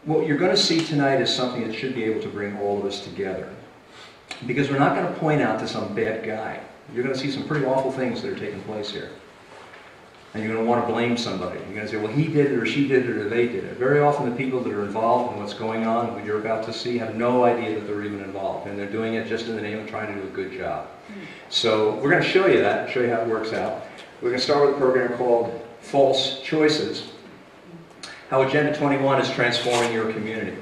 what you're going to see tonight is something that should be able to bring all of us together. Because we're not going to point out to some bad guy. You're going to see some pretty awful things that are taking place here. And you're going to want to blame somebody. You're going to say, well, he did it, or she did it, or they did it. Very often the people that are involved in what's going on, what you're about to see, have no idea that they're even involved. And they're doing it just in the name of trying to do a good job. So we're going to show you that, show you how it works out. We're going to start with a program called False Choices. How Agenda 21 is transforming your community.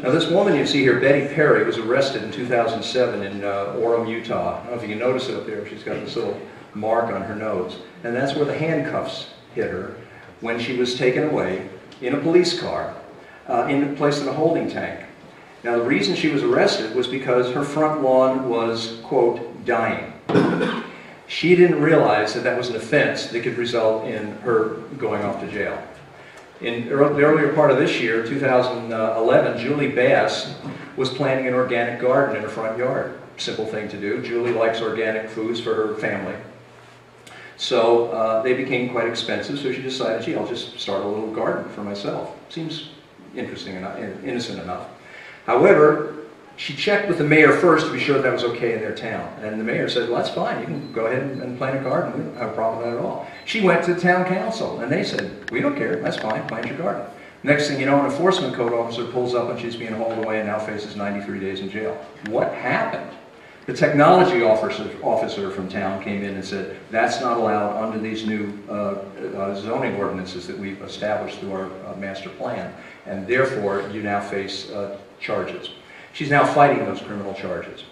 Now this woman you see here, Betty Perry, was arrested in 2007 in Orem, Utah. I don't know if you can notice it up there. She's got this little mark on her nose. And that's where the handcuffs hit her when she was taken away in a police car, placed in a holding tank. Now the reason she was arrested was because her front lawn was, quote, dying. She didn't realize that that was an offense that could result in her going off to jail. In the earlier part of this year, 2011, Julie Bass was planting an organic garden in her front yard. Simple thing to do. Julie likes organic foods for her family. So they became quite expensive, so she decided, gee, I'll just start a little garden for myself. Seems interesting enough, innocent enough. However, she checked with the mayor first to be sure that was okay in their town. And the mayor said, well, that's fine. You can go ahead and plant a garden. We don't have a problem with that at all. She went to the town council, and they said, we don't care. That's fine. Plant your garden. Next thing you know, an enforcement code officer pulls up, and she's being hauled away and now faces 93 days in jail. What happened? The technology officer from town came in and said, that's not allowed under these new zoning ordinances that we've established through our master plan, and therefore you now face charges. She's now fighting those criminal charges.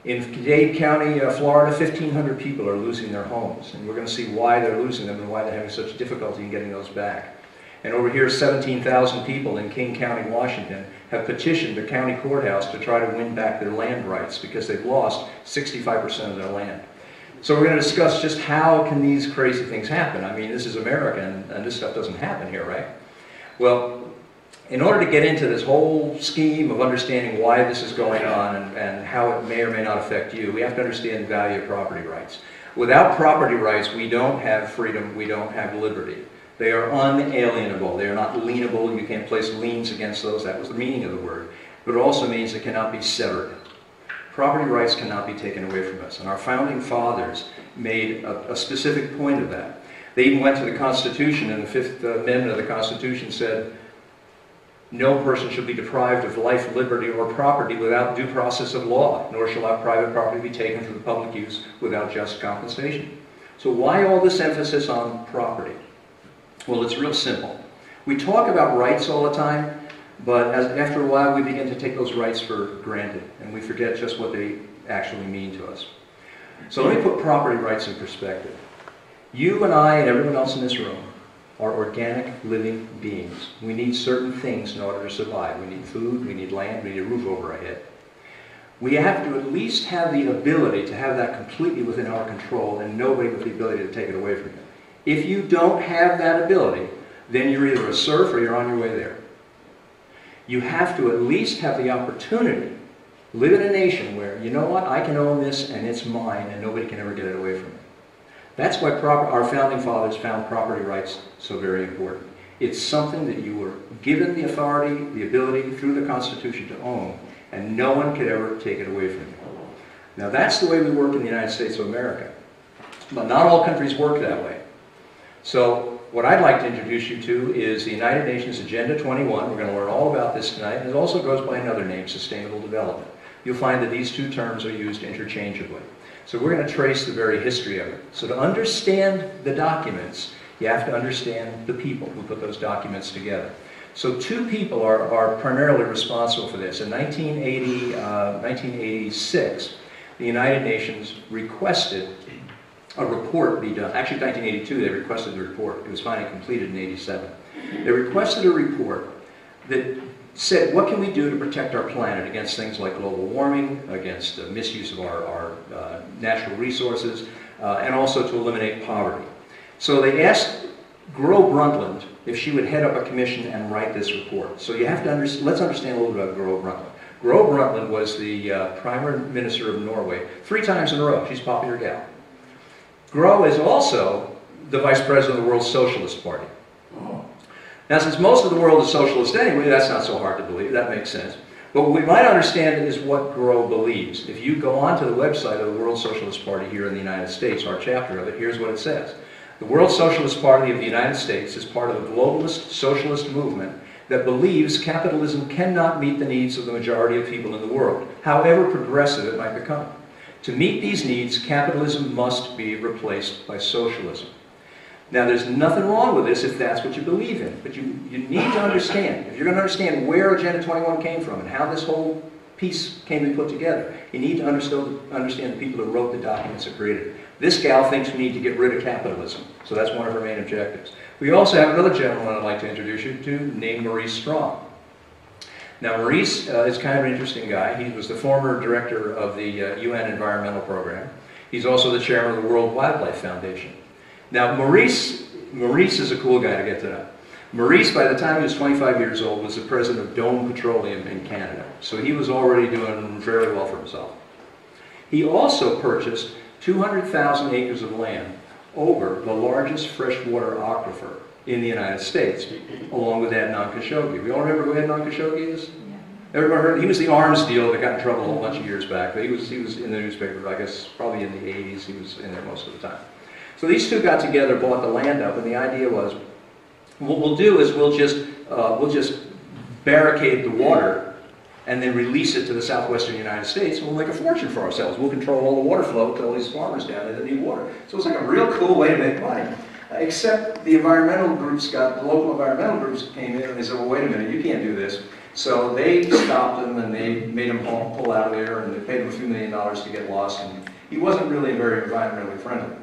In Dade County, Florida, 1,500 people are losing their homes, and we're going to see why they're losing them and why they're having such difficulty in getting those back. And over here, 17,000 people in King County, Washington, have petitioned the county courthouse to try to win back their land rights because they've lost 65% of their land. So we're going to discuss just how can these crazy things happen. I mean, this is America, and this stuff doesn't happen here, right? Well, in order to get into this whole scheme of understanding why this is going on and how it may or may not affect you, we have to understand the value of property rights. Without property rights, we don't have freedom, we don't have liberty. They are unalienable. They are not lienable. You can't place liens against those. That was the meaning of the word. But it also means it cannot be severed. Property rights cannot be taken away from us. And our founding fathers made a specific point of that. They even went to the Constitution, and the Fifth Amendment of the Constitution said, no person shall be deprived of life, liberty, or property without due process of law, nor shall our private property be taken for the public use without just compensation. So why all this emphasis on property? Well, it's real simple. We talk about rights all the time, but after a while we begin to take those rights for granted, and we forget just what they actually mean to us. So let me put property rights in perspective. You and I and everyone else in this room are organic, living beings. We need certain things in order to survive. We need food, we need land, we need a roof over our head. We have to at least have the ability to have that completely within our control, and nobody with the ability to take it away from you. If you don't have that ability, then you're either a serf or you're on your way there. You have to at least have the opportunity, live in a nation where, you know what, I can own this and it's mine and nobody can ever get it away from me. That's why our founding fathers found property rights so very important. It's something that you were given the authority, the ability through the Constitution to own, and no one could ever take it away from you. Now that's the way we work in the United States of America. But not all countries work that way. So what I'd like to introduce you to is the United Nations Agenda 21. We're going to learn all about this tonight, and it also goes by another name, Sustainable Development. You'll find that these two terms are used interchangeably. So we're going to trace the very history of it. So to understand the documents, you have to understand the people who put those documents together. So two people are primarily responsible for this. In 1986, the United Nations requested a report be done. Actually, in 1982, they requested the report. It was finally completed in 87. They requested a report that said, what can we do to protect our planet against things like global warming, against the misuse of our natural resources, and also to eliminate poverty. So they asked Gro Brundtland if she would head up a commission and write this report. So you have to let's understand a little bit about Gro Brundtland. Gro Brundtland was the Prime Minister of Norway 3 times in a row. She's a popular gal. Gro is also the Vice President of the World Socialist Party. Now, since most of the world is socialist anyway, that's not so hard to believe. That makes sense. But what we might understand is what Gros believes. If you go onto the website of the World Socialist Party here in the United States, our chapter of it, here's what it says. The World Socialist Party of the United States is part of a globalist socialist movement that believes capitalism cannot meet the needs of the majority of people in the world, however progressive it might become. To meet these needs, capitalism must be replaced by socialism. Now, there's nothing wrong with this if that's what you believe in, but you need to understand, if you're going to understand where Agenda 21 came from and how this whole piece came to be put together, you need to understand the people that wrote the documents that created it. This gal thinks we need to get rid of capitalism, so that's one of her main objectives. We also have another gentleman I'd like to introduce you to named Maurice Strong. Now, Maurice is kind of an interesting guy. He was the former director of the UN Environmental Program. He's also the chairman of the World Wildlife Foundation. Now, Maurice is a cool guy to get to know. Maurice, by the time he was 25 years old, was the president of Dome Petroleum in Canada. So he was already doing fairly well for himself. He also purchased 200,000 acres of land over the largest freshwater aquifer in the United States, along with Adnan Khashoggi. We all remember who Adnan Khashoggi is? Yeah. Everyone heard? He was the arms dealer that got in trouble a whole bunch of years back. But he was in the newspaper, I guess, probably in the 80s. He was in there most of the time. So these two got together, bought the land up, and the idea was, what we'll do is we'll just barricade the water and then release it to the southwestern United States, and we'll make a fortune for ourselves. We'll control all the water flow to all these farmers down there that need water. So it's like a real cool way to make money. Except the environmental groups the local environmental groups came in and they said, well, wait a minute, you can't do this. So they stopped him and they made him pull out of there, and they paid him a few $1 million to get lost, and he wasn't really very environmentally friendly.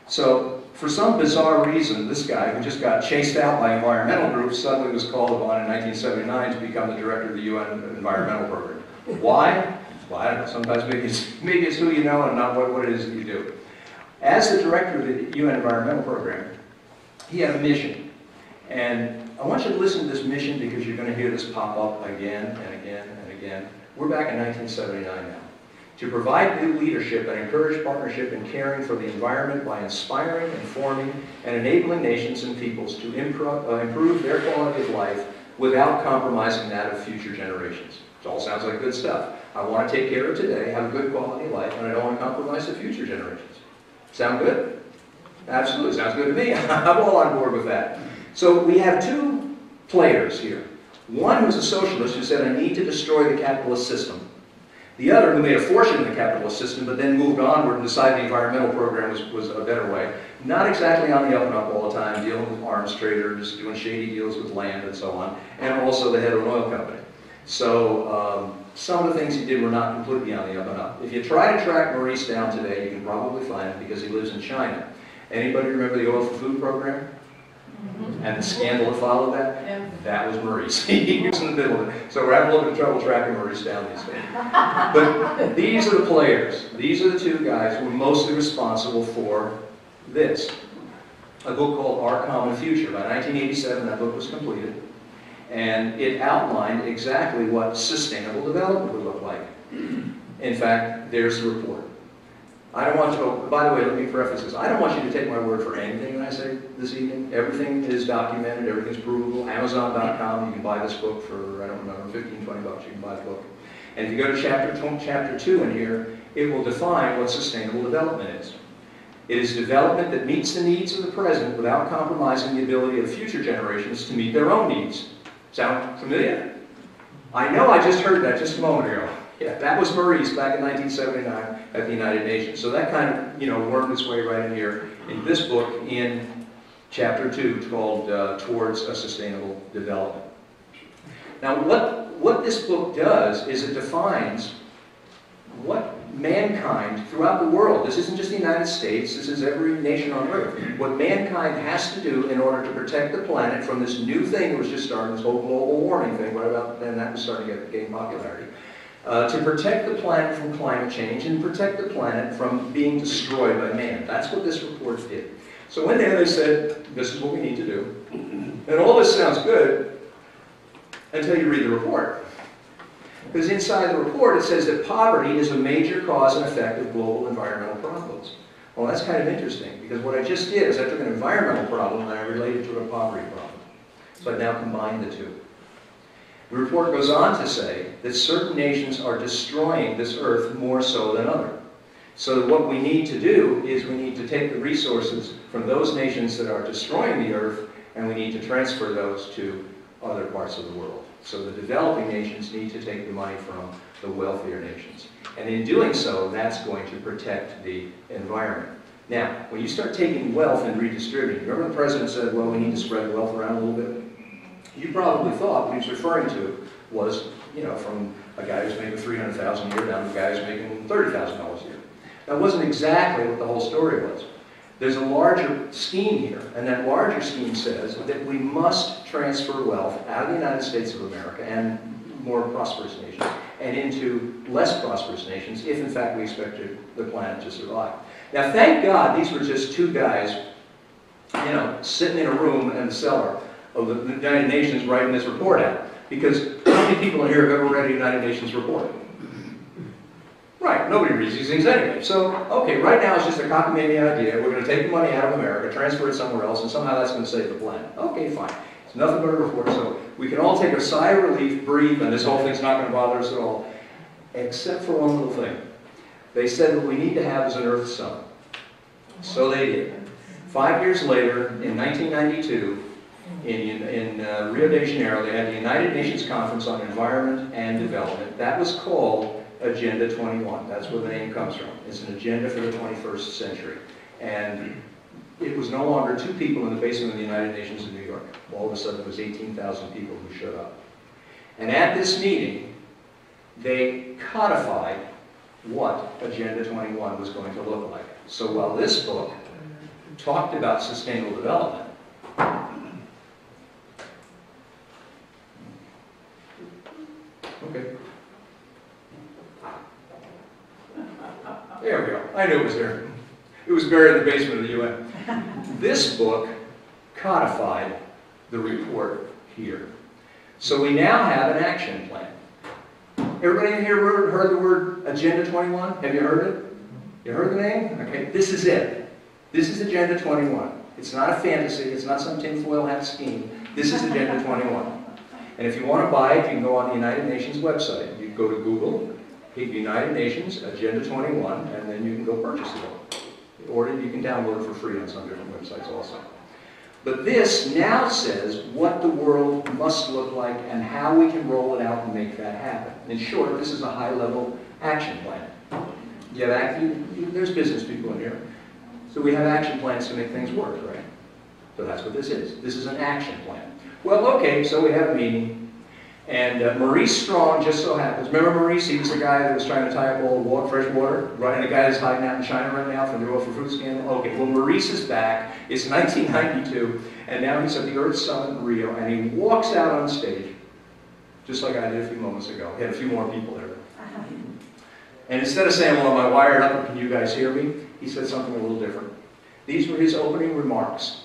So for some bizarre reason, this guy, who just got chased out by environmental groups, suddenly was called upon in 1979 to become the director of the UN Environmental Program. Why? Well, I don't know. Sometimes maybe it's who you know and not what it is that you do. As the director of the UN Environmental Program, he had a mission. And I want you to listen to this mission because you're going to hear this pop up again and again and again. We're back in 1979 now. To provide new leadership and encourage partnership in caring for the environment by inspiring, informing, and enabling nations and peoples to improve their quality of life without compromising that of future generations. It all sounds like good stuff. I want to take care of today, have a good quality of life, and I don't want to compromise the future generations. Sound good? Absolutely, sounds good to me. I'm all on board with that. So we have two players here. One was a socialist who said, I need to destroy the capitalist system. The other, who made a fortune in the capitalist system, but then moved onward and decided the environmental program was a better way. Not exactly on the up and up all the time, dealing with arms traders, doing shady deals with land and so on, and also the head of an oil company. So some of the things he did were not completely on the up and up. If you try to track Maurice down today, you can probably find him because he lives in China. Anybody remember the Oil for Food program? Mm-hmm. And the scandal that followed that? Yeah. That was Maurice. He was in the middle of it. So we're having a little bit of trouble tracking Maurice down these days. But these are the players. These are the two guys who are mostly responsible for this. A book called Our Common Future. By 1987, that book was completed. And it outlined exactly what sustainable development would look like. In fact, there's the report. I don't want you to, by the way, let me preface this. I don't want you to take my word for anything that I say this evening. Everything is documented, everything's provable. Amazon.com, you can buy this book for, I don't remember, 15, 20 bucks, you can buy the book. And if you go to chapter 2 in here, it will define what sustainable development is. It is development that meets the needs of the present without compromising the ability of future generations to meet their own needs. Sound familiar? I know I just heard that just a moment ago. Yeah, that was Maurice back in 1979 at the United Nations. So that kind of, worked its way right in here in this book in chapter 2. It's called Towards a Sustainable Development. Now, what this book does is it defines what mankind throughout the world, this isn't just the United States, this is every nation on earth, what mankind has to do in order to protect the planet from this new thing that was just starting, this whole global warming thing, right about then that was starting to gain popularity. To protect the planet from climate change and protect the planet from being destroyed by man. That's what this report did. So in there they said, this is what we need to do. And all this sounds good until you read the report. Because inside the report it says that poverty is a major cause and effect of global environmental problems. Well, that's kind of interesting, because what I just did is I took an environmental problem and I related it to a poverty problem. but now combine the two. The report goes on to say that certain nations are destroying this earth more so than others. So that what we need to do is we need to take the resources from those nations that are destroying the earth, and we need to transfer those to other parts of the world. So the developing nations need to take the money from the wealthier nations. And in doing so, that's going to protect the environment. Now, when you start taking wealth and redistributing, remember the president said, well, we need to spread the wealth around a little bit? You probably thought what he was referring to was, you know, from a guy who's making $300,000 a year down to a guy who's making $30,000 a year. That wasn't exactly what the whole story was. There's a larger scheme here, and that larger scheme says that we must transfer wealth out of the United States of America and more prosperous nations and into less prosperous nations if, in fact, we expect the planet to survive. Now, thank God these were just two guys, you know, sitting in a room in the cellar of the United Nations writing this report out. Because how many people in here have ever read a United Nations report? Right, nobody reads these things anyway. So, okay, right now it's just a cockamamie idea. We're going to take the money out of America, transfer it somewhere else, and somehow that's going to save the planet. Okay, fine. It's nothing but a report, so we can all take a sigh of relief, breathe, and this whole thing's not going to bother us at all. Except for one little thing. They said what we need to have is an Earth sun. So they did. 5 years later, in 1992, in Rio de Janeiro, they had the United Nations Conference on Environment and Development. That was called Agenda 21. That's where the name comes from. It's an agenda for the 21st century. And it was no longer 2 people in the basement of the United Nations in New York. All of a sudden, it was 18,000 people who showed up. And at this meeting, they codified what Agenda 21 was going to look like. So while this book talked about sustainable development, okay. There we go. I knew it was there. It was buried in the basement of the UN. This book codified the report here. So we now have an action plan. Everybody in here heard the word Agenda 21? Have you heard it? You heard the name? Okay, this is it. This is Agenda 21. It's not a fantasy. It's not some tinfoil hat scheme. This is Agenda 21. And if you want to buy it, you can go on the United Nations website. You can go to Google, hit United Nations, Agenda 21, and then you can go purchase it. Or you can download it for free on some different websites also. But this now says what the world must look like and how we can roll it out and make that happen. In short, this is a high-level action plan. There's business people in here. So we have action plans to make things work, right? So that's what this is. This is an action plan. Well, okay, so we have a meeting. And Maurice Strong just so happens. Remember Maurice? He was the guy that was trying to tie up all the fresh water, right? And the guy that's hiding out in China right now from the oil for fruit scandal. Okay, well, Maurice is back. It's 1992, and now he's at the Earth Summit in Rio, and he walks out on stage, just like I did a few moments ago. He had a few more people there. And instead of saying, well, am I wired up, can you guys hear me? He said something a little different. These were his opening remarks.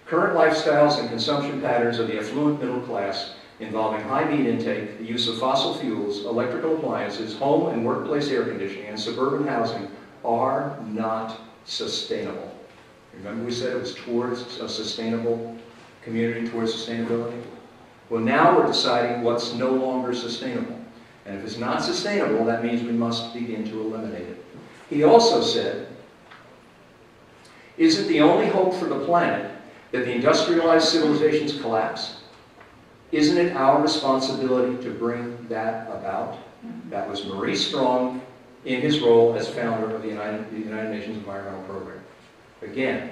Current lifestyles and consumption patterns of the affluent middle class involving high meat intake, the use of fossil fuels, electrical appliances, home and workplace air conditioning, and suburban housing are not sustainable. Remember we said it was towards a sustainable community, towards sustainability? Well, now we're deciding what's no longer sustainable. And if it's not sustainable, that means we must begin to eliminate it. He also said, isn't the only hope for the planet that the industrialized civilizations collapse? Isn't it our responsibility to bring that about? That was Maurice Strong in his role as founder of the United Nations Environmental Program. Again,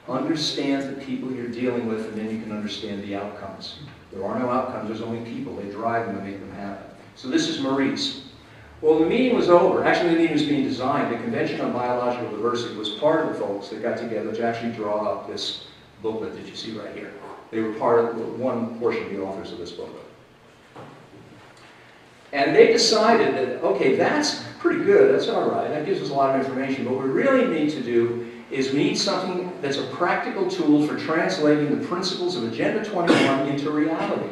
understand the people you're dealing with, and then you can understand the outcomes. There are no outcomes, there's only people. They drive them and make them happen. So this is Maurice. Well, the meeting was over. Actually, the meeting was being designed. The Convention on Biological Diversity was part of the folks that got together to actually draw up this booklet that you see right here. They were part of one portion of the authors of this booklet. And they decided that, okay, that's pretty good, that's all right, that gives us a lot of information. What we really need to do is we need something that's a practical tool for translating the principles of Agenda 21 into reality.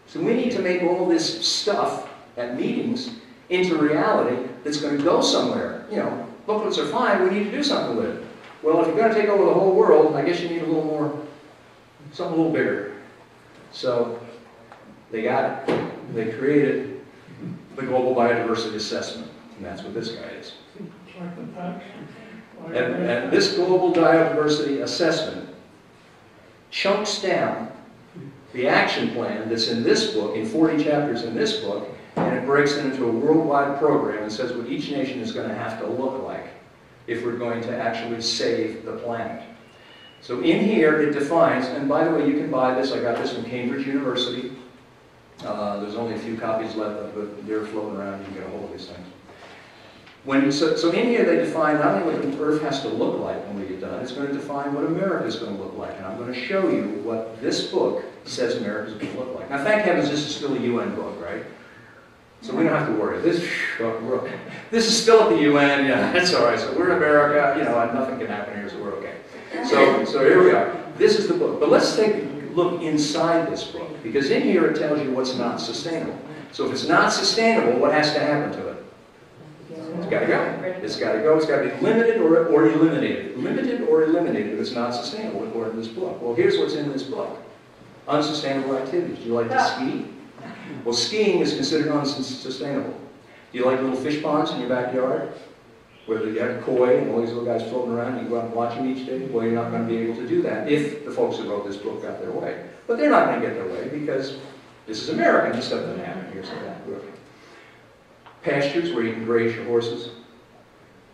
So we need to make all this stuff at meetings into reality that's going to go somewhere. You know, booklets are fine, we need to do something with it. Well, if you're going to take over the whole world, I guess you need a little more something a little bigger. So they got it. They created the Global Biodiversity Assessment, and that's what this guy is. And this Global Biodiversity Assessment chunks down the action plan that's in this book, in 40 chapters in this book, and it breaks it into a worldwide program and says what each nation is going to have to look like if we're going to actually save the planet. So in here it defines, and by the way, you can buy this. I got this from Cambridge University. There's only a few copies left, but they're floating around. You can get a hold of these things. So in here they define not only what the Earth has to look like when we get done, it's going to define what America is going to look like. And I'm going to show you what this book says America is going to look like. Now, thank heavens this is still a UN book, right? So we don't have to worry. This is still at the UN. Yeah, that's all right. So we're in America. You know, and nothing can happen here, so we're okay. So here we are. This is the book. But let's take a look inside this book, because in here it tells you what's not sustainable. So if it's not sustainable, what has to happen to it? It's got to go. It's got to go. It's got to be limited or eliminated. Limited or eliminated if it's not sustainable, according to this book. Well, here's what's in this book. Unsustainable activities. Do you like to ski? Well, skiing is considered unsustainable. Do you like little fish ponds in your backyard? Where you have koi and all these little guys floating around and you go out and watch them each day? Well, you're not going to be able to do that if the folks who wrote this book got their way. But they're not going to get their way because this is America and this stuff doesn't happen here, so that works. Pastures where you can graze your horses.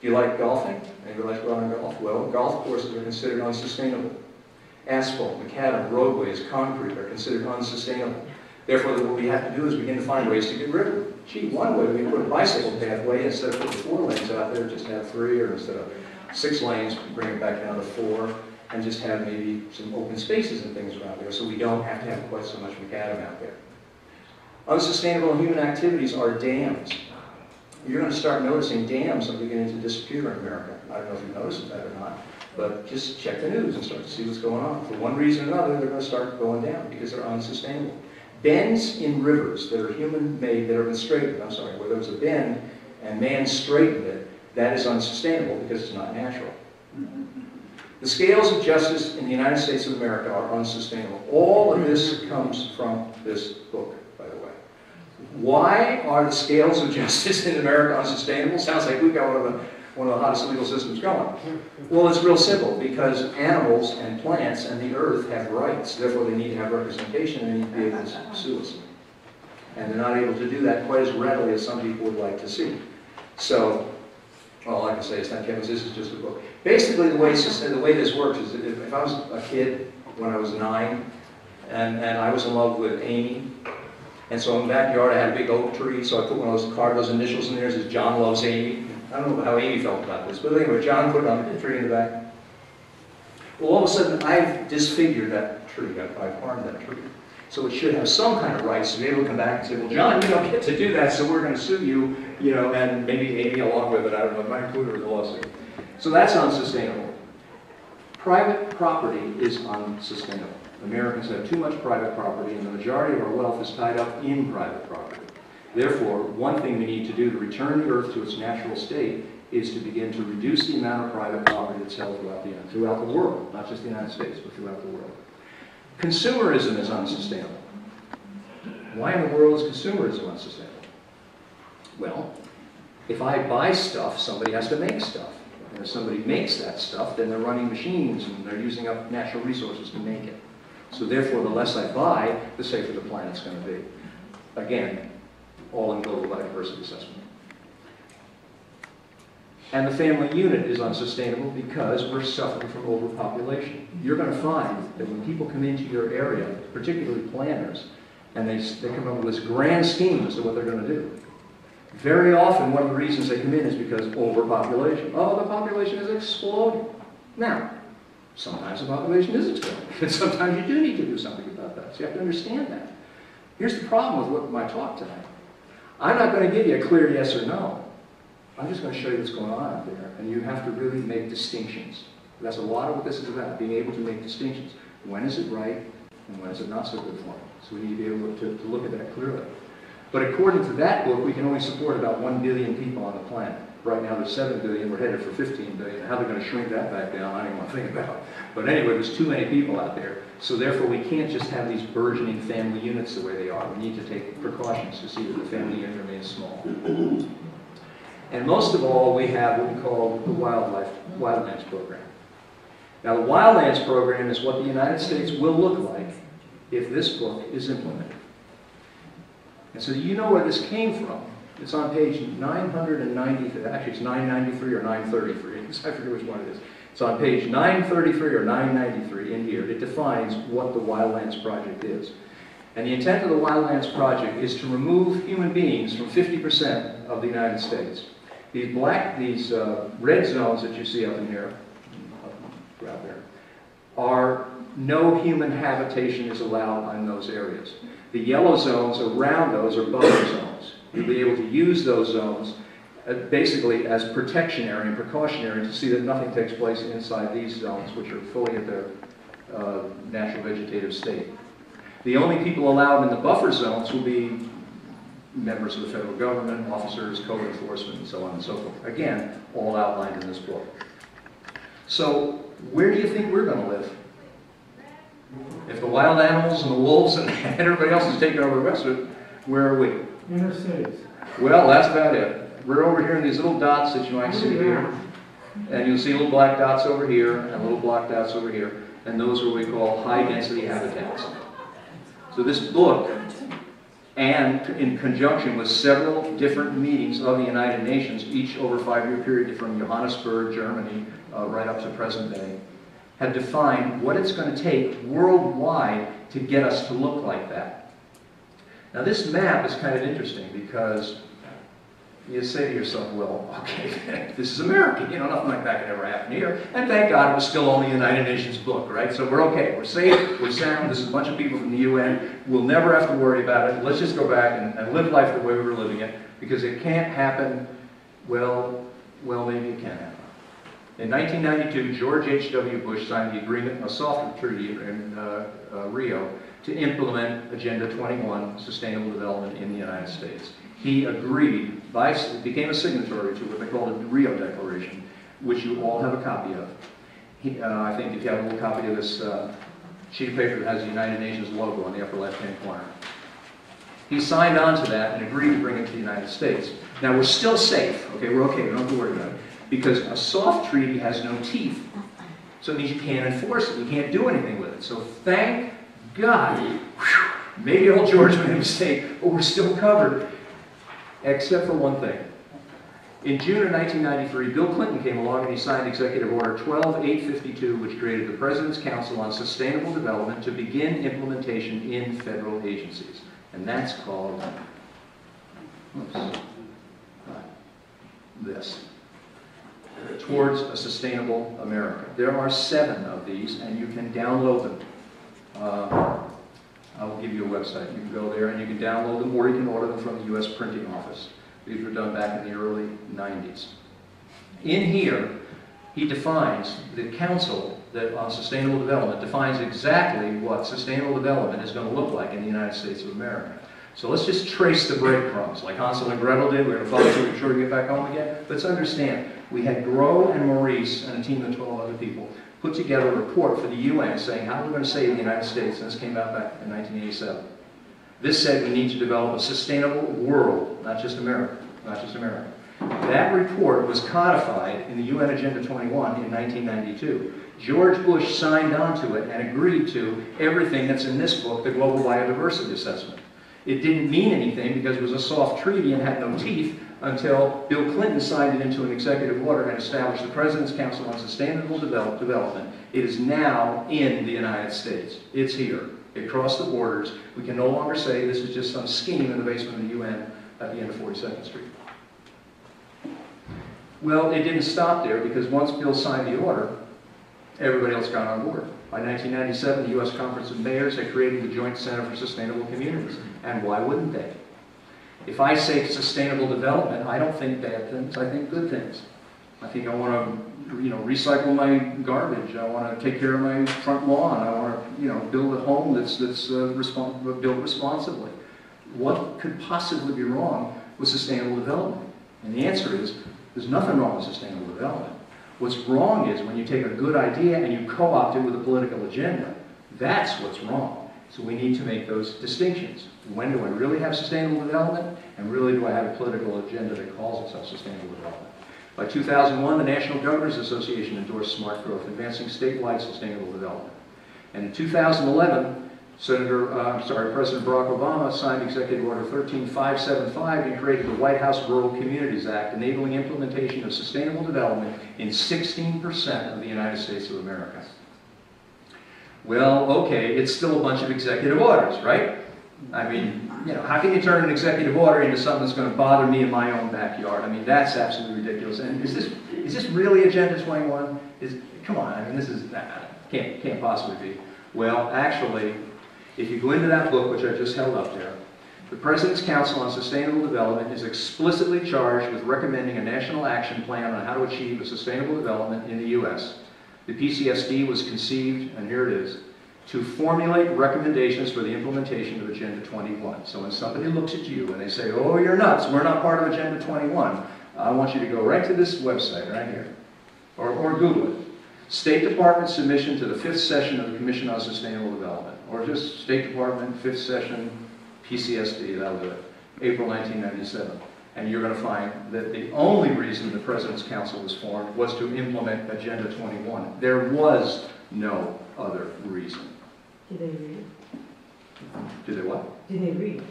Do you like golfing? Anybody like to go out and golf? Well, golf courses are considered unsustainable. Asphalt, macadam, roadways, concrete are considered unsustainable. Therefore, what we have to do is begin to find ways to get rid of them. Gee, one way we can put a bicycle pathway instead of putting 4 lanes out there, just have 3, or instead of 6 lanes, bring it back down to 4, and just have maybe some open spaces and things around there so we don't have to have quite so much macadam out there. Unsustainable human activities are dams. You're going to start noticing dams are beginning to disappear in America. I don't know if you've noticed that or not, but just check the news and start to see what's going on. For one reason or another, they're going to start going down because they're unsustainable. Bends in rivers that are human-made, that have been straightened, where there was a bend and man straightened it, that is unsustainable because it's not natural. The scales of justice in the United States of America are unsustainable. All of this comes from this book, by the way. Why are the scales of justice in America unsustainable? Sounds like we've got one of the hottest legal systems going. Well, it's real simple, because animals and plants and the earth have rights. Therefore, they need to have representation and they need to be able to sue us. And they're not able to do that quite as readily as some people would like to see. So, all I can say is, thank heavens, this is just a book. Basically, the way this works is that if I was a kid when I was 9, and I was in love with Amy, and so in the backyard I had a big oak tree, so I put one of those, carved those initials in there, it says John loves Amy. I don't know how Amy felt about this, but anyway, John put it on the tree in the back. Well, all of a sudden, I've disfigured that tree. I've harmed that tree. So it should have some kind of rights to be able to come back and say, well, John, you don't get to do that, so we're going to sue you, and maybe Amy along with it. I don't know, it might include her in the lawsuit. So that's unsustainable. Private property is unsustainable. Americans have too much private property, and the majority of our wealth is tied up in private property. Therefore, one thing we need to do to return the earth to its natural state is to begin to reduce the amount of private property that's held throughout the world, not just the United States, but throughout the world. Consumerism is unsustainable. Why in the world is consumerism unsustainable? Well, if I buy stuff, somebody has to make stuff. And if somebody makes that stuff, then they're running machines and they're using up natural resources to make it. So therefore, the less I buy, the safer the planet's going to be. Again, all in Global Biodiversity Assessment. And the family unit is unsustainable because we're suffering from overpopulation. You're going to find that when people come into your area, particularly planners, and they come up with this grand scheme as to what they're going to do, very often one of the reasons they come in is because overpopulation. Oh, the population is exploding. Now, sometimes the population is exploding, and sometimes you do need to do something about that. So you have to understand that. Here's the problem with my talk tonight. I'm not going to give you a clear yes or no. I'm just going to show you what's going on out there, and you have to really make distinctions. That's a lot of what this is about, being able to make distinctions. When is it right, and when is it not so good for me? So we need to be able to look at that clearly. But according to that book, we can only support about 1 billion people on the planet. Right now there's 7 billion, we're headed for 15 billion. How they're going to shrink that back down, I don't even want to think about. But anyway, there's too many people out there. So therefore, we can't just have these burgeoning family units the way they are. We need to take precautions to see that the family unit remains small. And most of all, we have what we call the Wildlands Program. Now, the Wildlands Program is what the United States will look like if this book is implemented. And so you know where this came from. It's on page 990, actually it's 993 or 933, I forget which one it is. It's on page 933 or 993 in here. It defines what the Wildlands Project is. And the intent of the Wildlands Project is to remove human beings from 50% of the United States. These red zones that you see up in here, out there, are no human habitation is allowed in those areas. The yellow zones around those are buffer zones. You'll be able to use those zones basically as protectionary and precautionary to see that nothing takes place inside these zones, which are fully at their natural vegetative state. The only people allowed in the buffer zones will be members of the federal government, officers, code enforcement, and so on and so forth. Again, all outlined in this book. So, where do you think we're going to live? If the wild animals and the wolves and everybody else is taking over the rest of it, where are we? Inner cities. Well, that's about it. We're over here in these little dots that you might see here. And you'll see little black dots over here and little black dots over here. And those are what we call high-density habitats. So this book, and in conjunction with several different meetings of the United Nations, each over a 5-year period from Johannesburg, Germany, right up to present day, have defined what it's going to take worldwide to get us to look like that. Now this map is kind of interesting because you say to yourself, well, okay, this is America, you know, nothing like that could ever happen here. And thank God it was still only a United Nations book, right? So we're okay, we're safe, we're sound, this is a bunch of people from the UN, we'll never have to worry about it. Let's just go back and live life the way we were living it, because it can't happen, well, maybe it can happen. In 1992, George H.W. Bush signed the agreement, a soft treaty in Rio, to implement Agenda 21, Sustainable Development in the United States. He agreed, became a signatory to what they call the Rio Declaration, which you all have a copy of. I think if you have a little copy of this sheet of paper that has the United Nations logo on the upper left-hand corner. He signed on to that and agreed to bring it to the United States. Now we're still safe, okay, we're okay, we don't have to worry about it, because a soft treaty has no teeth. So it means you can't enforce it, you can't do anything with it. So thank God, whew, maybe old George made a mistake, but we're still covered. Except for one thing. In June of 1993, Bill Clinton came along and he signed Executive Order 12852, which created the President's Council on Sustainable Development to begin implementation in federal agencies. And that's called, this. Towards a Sustainable America. There are 7 of these, and you can download them. I'll give you a website. You can go there and you can download them, or you can order them from the U.S. Printing Office. These were done back in the early 90s. In here, he defines, the Council on Sustainable Development defines exactly what sustainable development is going to look like in the United States of America. So let's just trace the breadcrumbs, like Hansel and Gretel did. We're going to follow so we're sure to get back home again. Let's understand, we had Gros and Maurice and a team of 12 other people put together a report for the UN saying how we're going to save the United States, and this came out back in 1987. This said we need to develop a sustainable world, not just America, not just America. That report was codified in the UN Agenda 21 in 1992. George Bush signed on to it and agreed to everything that's in this book, the Global Biodiversity Assessment. It didn't mean anything because it was a soft treaty and had no teeth until Bill Clinton signed it into an executive order and established the President's Council on Sustainable Development. It is now in the United States. It's here. It crossed the borders. We can no longer say this is just some scheme in the basement of the UN at the end of 42nd Street. Well, it didn't stop there, because once Bill signed the order, everybody else got on board. By 1997, the U.S. Conference of Mayors had created the Joint Center for Sustainable Communities. And why wouldn't they? If I say sustainable development, I don't think bad things, I think good things. I think I want to, recycle my garbage. I want to take care of my front lawn. I want to, build a home that's built responsibly. What could possibly be wrong with sustainable development? And the answer is, there's nothing wrong with sustainable development. What's wrong is when you take a good idea and you co-opt it with a political agenda. That's what's wrong. So we need to make those distinctions. When do I really have sustainable development, and really do I have a political agenda that calls itself sustainable development? By 2001, the National Governors Association endorsed smart growth, advancing statewide sustainable development. And in 2011, President Barack Obama signed Executive Order 13575 and created the White House Rural Communities Act, enabling implementation of sustainable development in 16% of the United States of America. Well, okay, it's still a bunch of executive orders, right? I mean, you know, how can you turn an executive order into something that's going to bother me in my own backyard? I mean, that's absolutely ridiculous. And is this really Agenda 21? Come on, I mean, this is, can't possibly be. Well, actually, if you go into that book, which I just held up there, the President's Council on Sustainable Development is explicitly charged with recommending a national action plan on how to achieve a sustainable development in the U.S. The PCSD was conceived, and here it is, to formulate recommendations for the implementation of Agenda 21. So when somebody looks at you and they say, oh, you're nuts, we're not part of Agenda 21, I want you to go right to this website right here, or Google it. State Department submission to the 5th session of the Commission on Sustainable Development, or just State Department 5th session PCSD, that'll do it, April 1997. And you're going to find that the only reason the President's Council was formed was to implement Agenda 21. There was no other reason. Did they read? Did they what? Did they read?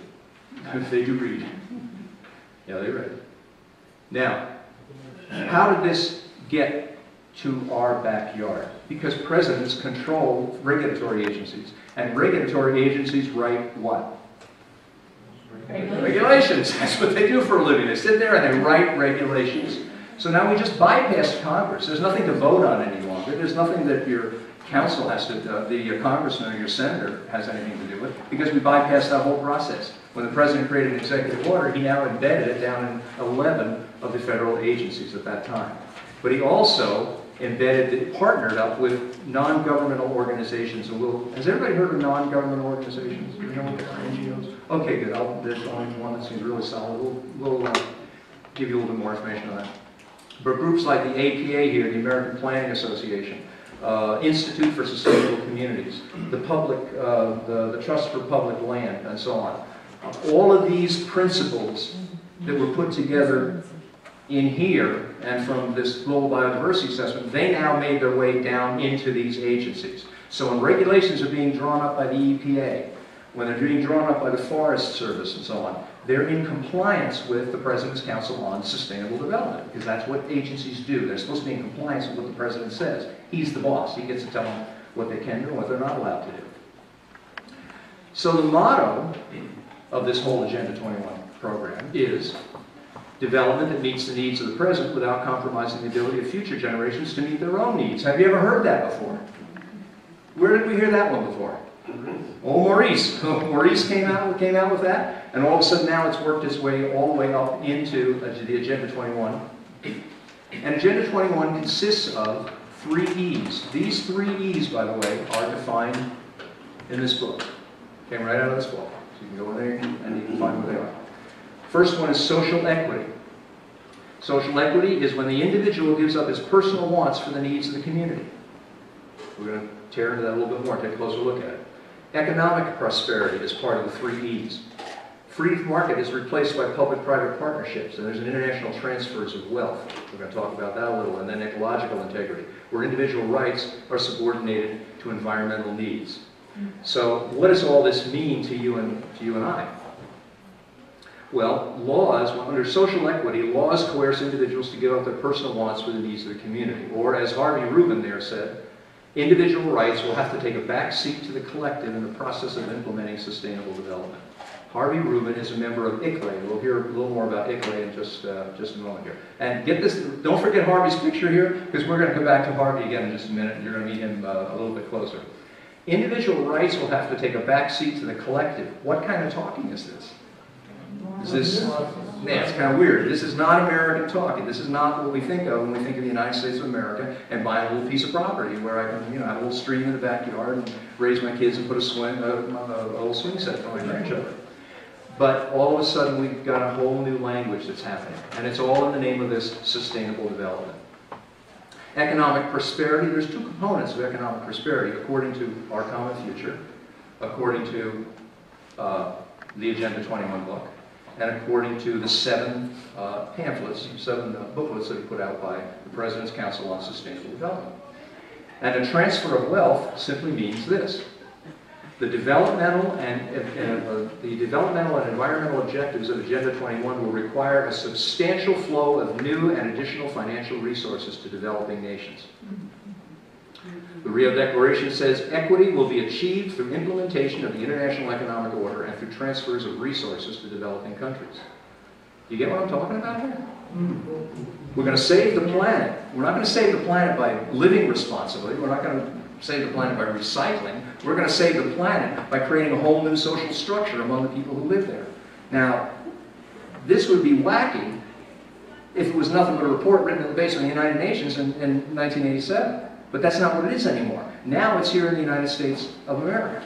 They do read. Yeah, they read. Now, how did this get to our backyard? Because presidents control regulatory agencies. And regulatory agencies write what? Regulations. That's what they do for a living. They sit there and they write regulations. So now we just bypassed Congress. There's nothing to vote on any longer. There's nothing that your council has to, the congressman or your senator has anything to do with, because we bypassed that whole process. When the president created an executive order, he now embedded it down in 11 of the federal agencies at that time. But he also embedded it, partnered up with non-governmental organizations. And has everybody heard of non-governmental organizations? Do you know what they are? NGOs? Okay, good. There's only one that seems really solid. We'll give you a little bit more information on that. But groups like the APA here, the American Planning Association, Institute for Sustainable Communities, the Trust for Public Land, and so on. All of these principles that were put together in here and from this global biodiversity assessment, they now made their way down into these agencies. So when regulations are being drawn up by the EPA, when they're being drawn up by the Forest Service and so on, they're in compliance with the President's Council on Sustainable Development, because that's what agencies do. They're supposed to be in compliance with what the President says. He's the boss. He gets to tell them what they can do and what they're not allowed to do. So the motto of this whole Agenda 21 program is development that meets the needs of the present without compromising the ability of future generations to meet their own needs. Have you ever heard that before? Where did we hear that one before? Oh, Maurice. Maurice came out with that, and all of a sudden now it's worked its way all the way up into the Agenda 21. And Agenda 21 consists of 3 E's. These 3 E's, by the way, are defined in this book. Came right out of this book. So you can go in there and you can find what they are. First one is social equity. Social equity is when the individual gives up his personal wants for the needs of the community. We're going to tear into that a little bit more, take a closer look at it. Economic prosperity is part of the 3 E's. Free market is replaced by public-private partnerships, and there's an international transfers of wealth. We're going to talk about that a little. And then ecological integrity, where individual rights are subordinated to environmental needs. So what does all this mean to you and I? Well, laws, under social equity, laws coerce individuals to give up their personal wants for the needs of the community. Or, as Harvey Rubin there said, individual rights will have to take a back seat to the collective in the process of implementing sustainable development. Harvey Rubin is a member of ICLEI. We'll hear a little more about ICLEI in just a moment here. And get this, don't forget Harvey's picture here, because we're going to come back to Harvey again in just a minute, and you're going to meet him a little bit closer. Individual rights will have to take a back seat to the collective. What kind of talking is this? Is this, yeah, it's kind of weird. This is not American talking. This is not what we think of when we think of the United States of America and buy a little piece of property where I can, have a little stream in the backyard and raise my kids and put a little swing set for my grandchildren. But all of a sudden we've got a whole new language that's happening, and it's all in the name of this sustainable development. Economic prosperity, there's two components of economic prosperity according to Our Common Future, according to the Agenda 21 book, and according to the seven booklets that are put out by the President's Council on Sustainable Development. And a transfer of wealth simply means this. The developmental and environmental objectives of Agenda 21 will require a substantial flow of new and additional financial resources to developing nations. The Rio Declaration says equity will be achieved through implementation of the international economic order and through transfers of resources to developing countries. You get what I'm talking about here? We're going to save the planet. We're not going to save the planet by living responsibly. We're not going to save the planet by recycling. We're going to save the planet by creating a whole new social structure among the people who live there. Now, this would be wacky if it was nothing but a report written in the basement of the United Nations in 1987. But that's not what it is anymore. Now it's here in the United States of America.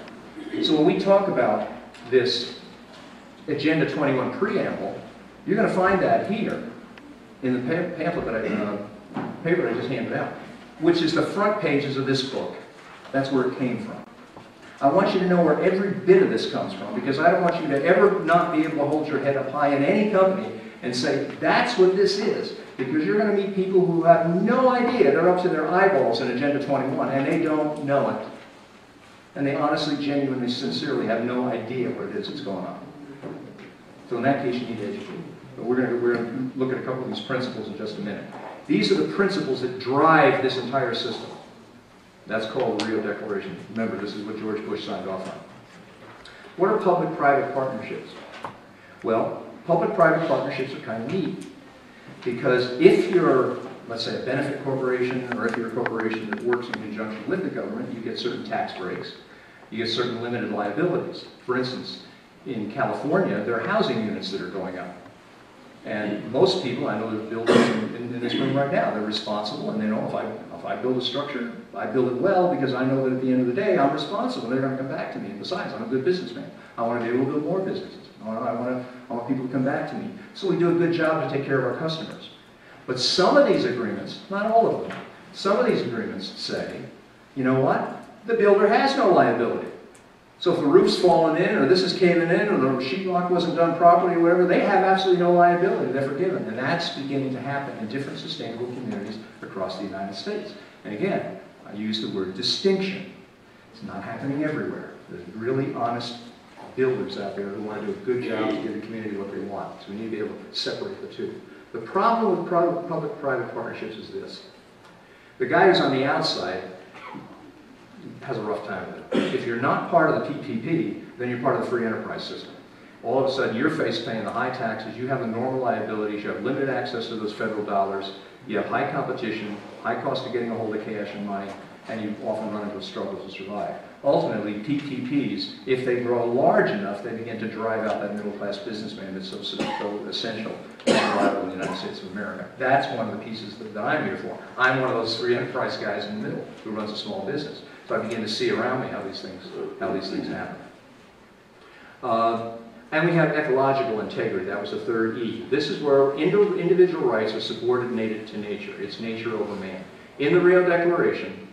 So when we talk about this Agenda 21 preamble, you're going to find that here in the pamphlet that paper I just handed out, which is the front pages of this book. That's where it came from. I want you to know where every bit of this comes from, because I don't want you to ever not be able to hold your head up high in any company and say, that's what this is. Because you're going to meet people who have no idea. They're up to their eyeballs in Agenda 21, and they don't know it. And they honestly, genuinely, sincerely have no idea what it is that's going on. So in that case, you need to educate. But we're going to look at a couple of these principles in just a minute. These are the principles that drive this entire system. That's called the Rio Declaration. Remember, this is what George Bush signed off on. What are public-private partnerships? Well, public-private partnerships are kind of neat. Because if you're, let's say, a benefit corporation, or if you're a corporation that works in conjunction with the government, you get certain tax breaks. You get certain limited liabilities. For instance, in California, there are housing units that are going up. And most people, I know there's builders in this room right now, they're responsible, and they know if I build a structure, I build it well because I know that at the end of the day, I'm responsible. They're going to come back to me. And besides, I'm a good businessman. I want to be able to build more businesses. I want people to come back to me. So we do a good job to take care of our customers. But some of these agreements, not all of them, some of these agreements say, you know what? The builder has no liability. So if the roof's fallen in, or this is caving in, or the sheetrock wasn't done properly, or whatever, they have absolutely no liability. They're forgiven. And that's beginning to happen in different sustainable communities across the United States. And again, I use the word distinction. It's not happening everywhere. There's really honest builders out there who want to do a good job to give the community what they want. So we need to be able to separate the two. The problem with public-private partnerships is this. The guy who's on the outside has a rough time with it. If you're not part of the PPP, then you're part of the free enterprise system. All of a sudden, you're paying the high taxes, you have the normal liabilities, you have limited access to those federal dollars, you have high competition, high cost of getting a hold of cash and money, and you often run into a struggle to survive. Ultimately, PPPs, if they grow large enough, they begin to drive out that middle-class businessman that's so essential and reliable in the United States of America. That's one of the pieces that I'm here for. I'm one of those free enterprise guys in the middle who runs a small business. So I begin to see around me how these things happen. And we have ecological integrity. That was the third E. This is where individual rights are subordinated to nature. It's nature over man. In the Rio Declaration,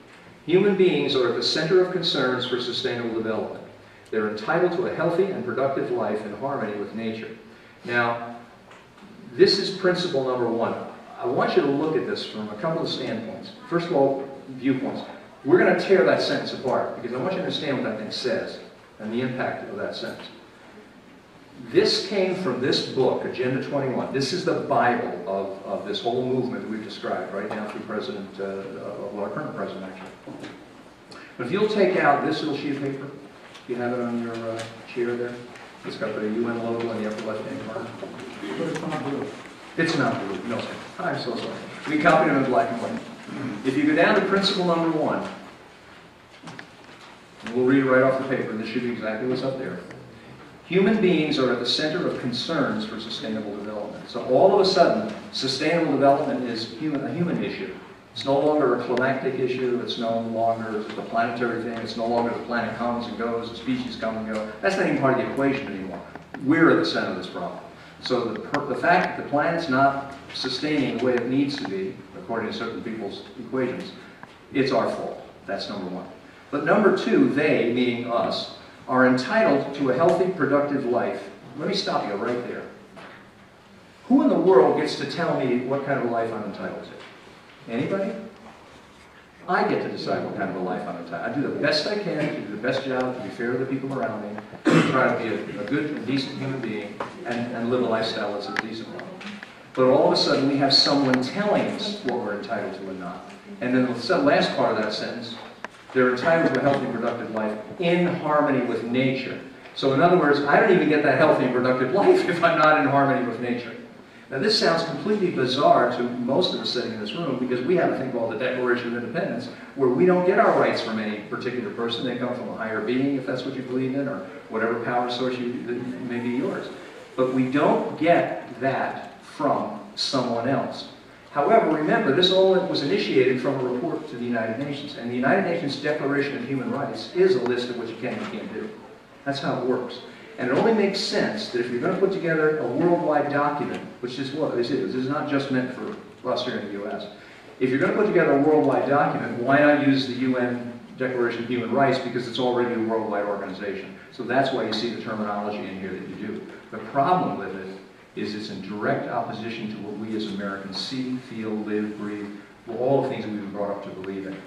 human beings are at the center of concerns for sustainable development. They're entitled to a healthy and productive life in harmony with nature. Now, this is principle number one. I want you to look at this from a couple of standpoints. First of all, viewpoints. We're going to tear that sentence apart because I want you to understand what that thing says and the impact of that sentence. This came from this book, Agenda 21. This is the Bible of this whole movement that we've described right now through our current president, actually. But if you'll take out this little sheet of paper, you have it on your chair there. It's got the UN logo in the upper left-hand corner. But it's not blue. It's not blue, no, sir. I'm so sorry. We copied them in black and white. If you go down to principle number one, and we'll read it right off the paper, and this should be exactly what's up there. Human beings are at the center of concerns for sustainable development. So all of a sudden, sustainable development is a human issue. It's no longer a climactic issue. It's no longer just a planetary thing. It's no longer the planet comes and goes, the species come and go. That's not even part of the equation anymore. We're at the center of this problem. So the fact that the planet's not sustaining the way it needs to be, according to certain people's equations, it's our fault. That's number one. But number two, they, meaning us, are entitled to a healthy, productive life. Let me stop you right there. Who in the world gets to tell me what kind of life I'm entitled to? Anybody? I get to decide what kind of a life I'm entitled to. I do the best I can to do the best job, to be fair to the people around me, to try to be a good and decent human being, and live a lifestyle that's a decent one. But all of a sudden we have someone telling us what we're entitled to and not. And then the last part of that sentence, they're entitled to a healthy, productive life in harmony with nature. So in other words, I don't even get that healthy and productive life if I'm not in harmony with nature. Now this sounds completely bizarre to most of us sitting in this room because we have a thing called the Declaration of Independence where we don't get our rights from any particular person. They come from a higher being, if that's what you believe in, or whatever power source may be yours. But we don't get that from someone else. However, remember, this all was initiated from a report to the United Nations. And the United Nations Declaration of Human Rights is a list of what you can and can't do. That's how it works. And it only makes sense that if you're going to put together a worldwide document, which is what this is not just meant for us here in the U.S. If you're going to put together a worldwide document, why not use the UN Declaration of Human Rights, because it's already a worldwide organization. So that's why you see the terminology in here that you do. The problem with it is it's in direct opposition to what we as Americans see, feel, live, breathe, all the things that we've been brought up to believe in.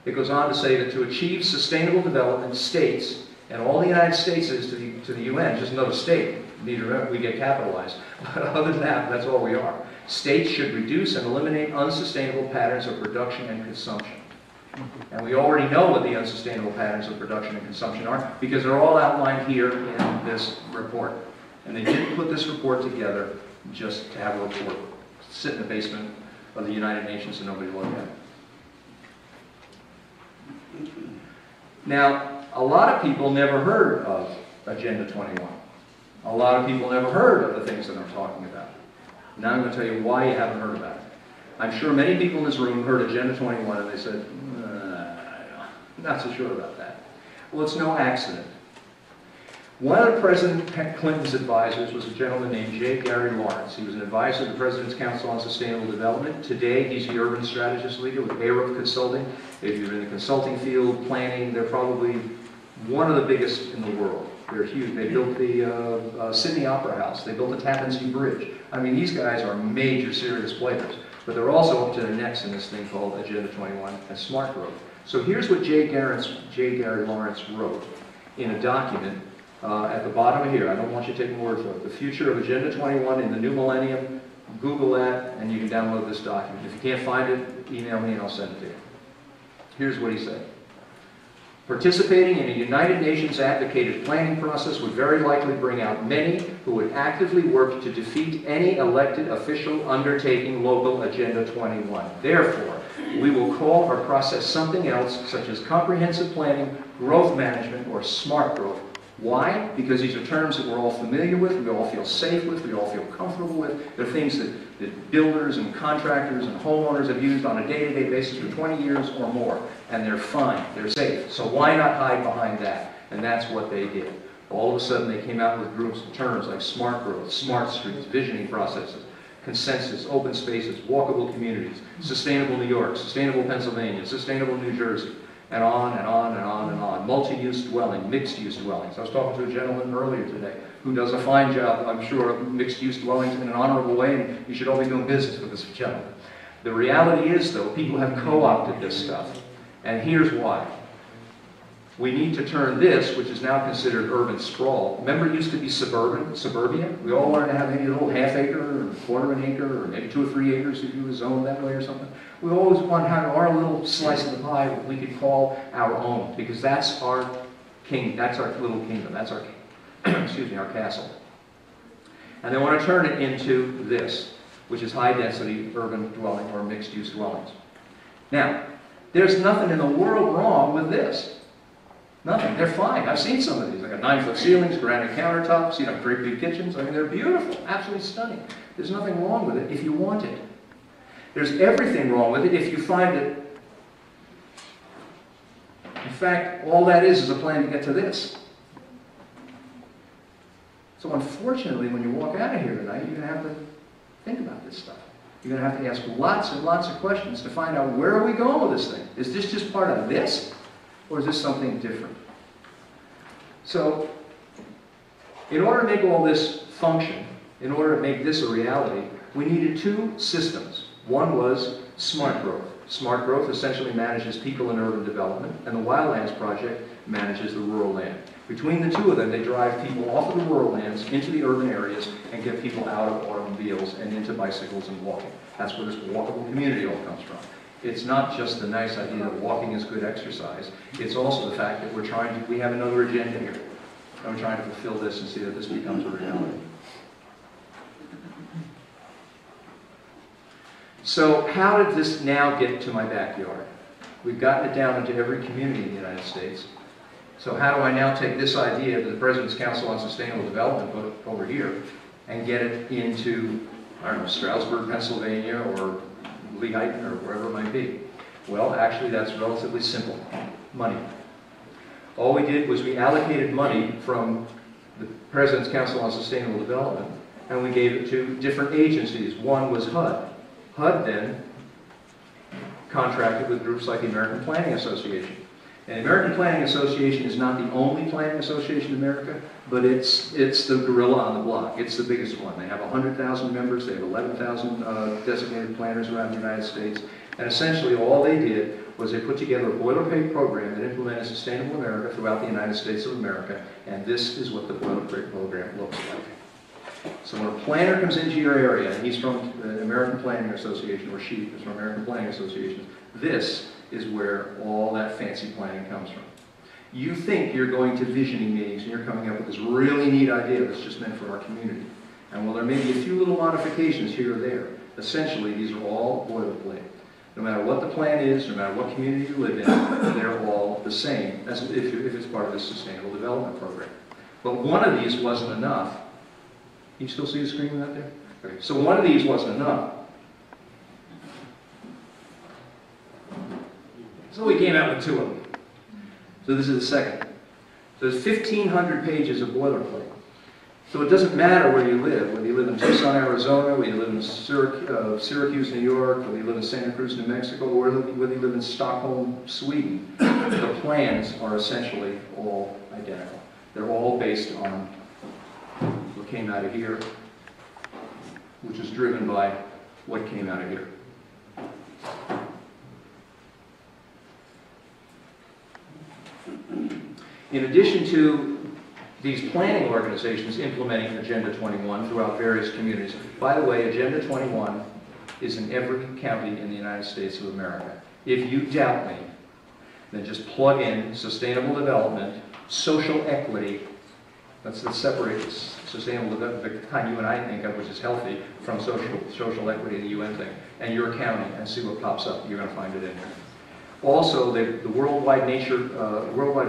It goes on to say that to achieve sustainable development, states, and all the United States is to the UN, just another state, neither we get capitalized. But other than that, that's all we are. States should reduce and eliminate unsustainable patterns of production and consumption. And we already know what the unsustainable patterns of production and consumption are because they're all outlined here in this report. And they didn't put this report together just to have a report sit in the basement of the United Nations and nobody look at it. Now, a lot of people never heard of Agenda 21. A lot of people never heard of the things that I'm talking about. Now I'm going to tell you why you haven't heard about it. I'm sure many people in this room heard Agenda 21 and they said, I'm not so sure about that. Well, it's no accident. One of President Clinton's advisors was a gentleman named J. Gary Lawrence. He was an advisor to the President's Council on Sustainable Development. Today, he's the urban strategist leader with Arup Consulting. If you're in the consulting field, planning, they're probably one of the biggest in the world. They're huge. They built the Sydney Opera House. They built the Tappan Zee Bridge. I mean, these guys are major, serious players. But they're also up to their necks in this thing called Agenda 21 and Smart Growth. So here's what J. Gary Lawrence wrote in a document at the bottom of here. I don't want you to take my word for it. The future of Agenda 21 in the new millennium. Google that, and you can download this document. If you can't find it, email me and I'll send it to you. Here's what he said. Participating in a United Nations advocated planning process would very likely bring out many who would actively work to defeat any elected official undertaking local Agenda 21. Therefore, we will call our process something else, such as comprehensive planning, growth management, or smart growth. Why? Because these are terms that we're all familiar with, we all feel safe with, we all feel comfortable with. They're things that builders and contractors and homeowners have used on a day-to-day basis for 20 years or more. And they're fine, they're safe. So why not hide behind that? And that's what they did. All of a sudden they came out with groups of terms like smart growth, smart streets, visioning processes, consensus, open spaces, walkable communities, sustainable New York, sustainable Pennsylvania, sustainable New Jersey. And on and on and on and on. Multi-use dwelling, mixed-use dwellings. I was talking to a gentleman earlier today who does a fine job, I'm sure, of mixed-use dwellings in an honorable way, and you should all be doing business with this gentleman. The reality is, though, people have co-opted this stuff. And here's why. We need to turn this, which is now considered urban sprawl. Remember it used to be suburbia? We all wanted to have maybe a little half acre or quarter an acre or maybe 2 or 3 acres if you were zoned that way or something. We always want to have our little slice of the pie that we could call our own because that's our king, that's our little kingdom, that's our, excuse me, our castle. And they want to turn it into this, which is high density urban dwelling or mixed use dwellings. Now, there's nothing in the world wrong with this. Nothing. They're fine. I've seen some of these. They got 9-foot ceilings, granite countertops, you know, great big kitchens. I mean, they're beautiful, absolutely stunning. There's nothing wrong with it if you want it. There's everything wrong with it if you find it. In fact, all that is a plan to get to this. So unfortunately, when you walk out of here tonight, you're going to have to think about this stuff. You're going to have to ask lots and lots of questions to find out, where are we going with this thing? Is this just part of this? Or is this something different? So, in order to make all this function, in order to make this a reality, we needed two systems. One was smart growth. Smart growth essentially manages people and urban development, and the Wildlands Project manages the rural land. Between the two of them, they drive people off of the rural lands into the urban areas and get people out of automobiles and into bicycles and walking. That's where this walkable community all comes from. It's not just the nice idea that walking is good exercise. It's also the fact that we have another agenda here. And we're trying to fulfill this and see that this becomes a reality. So how did this now get to my backyard? We've gotten it down into every community in the United States. So how do I now take this idea that the President's Council on Sustainable Development put over here and get it into, I don't know, Stroudsburg, Pennsylvania, or Lehighton, or wherever it might be? Well, actually, that's relatively simple. Money. All we did was we allocated money from the President's Council on Sustainable Development, and we gave it to different agencies. One was HUD. HUD then contracted with groups like the American Planning Association. And the American Planning Association is not the only planning association in America, but it's the gorilla on the block. It's the biggest one. They have 100,000 members. They have 11,000 designated planners around the United States. And essentially all they did was they put together a boilerplate program that implemented Sustainable America throughout the United States of America. And this is what the boilerplate program looks like. So when a planner comes into your area, and he's from the American Planning Association, or she is from American Planning Association, this is where all that fancy planning comes from. You think you're going to visioning meetings and you're coming up with this really neat idea that's just meant for our community. And while there may be a few little modifications here or there, essentially these are all boilerplate. No matter what the plan is, no matter what community you live in, they're all the same as if it's part of this Sustainable Development Program. But one of these wasn't enough. You still see the screen out there? Okay. So one of these wasn't enough. So we came out with two of them. So this is the second. So there's 1,500 pages of boilerplate. So it doesn't matter where you live, whether you live in Tucson, Arizona, whether you live in Syracuse, New York, whether you live in Santa Cruz, New Mexico, or whether you live in Stockholm, Sweden. The plans are essentially all identical. They're all based on what came out of here, which is driven by what came out of here. In addition to these planning organizations implementing Agenda 21 throughout various communities. By the way, Agenda 21 is in every county in the United States of America. If you doubt me, then just plug in sustainable development, social equity. Let's separate sustainable development, the kind you and I think of, which is healthy, from social equity, the UN thing, and your county, and see what pops up. You're going to find it in there. Also, the Worldwide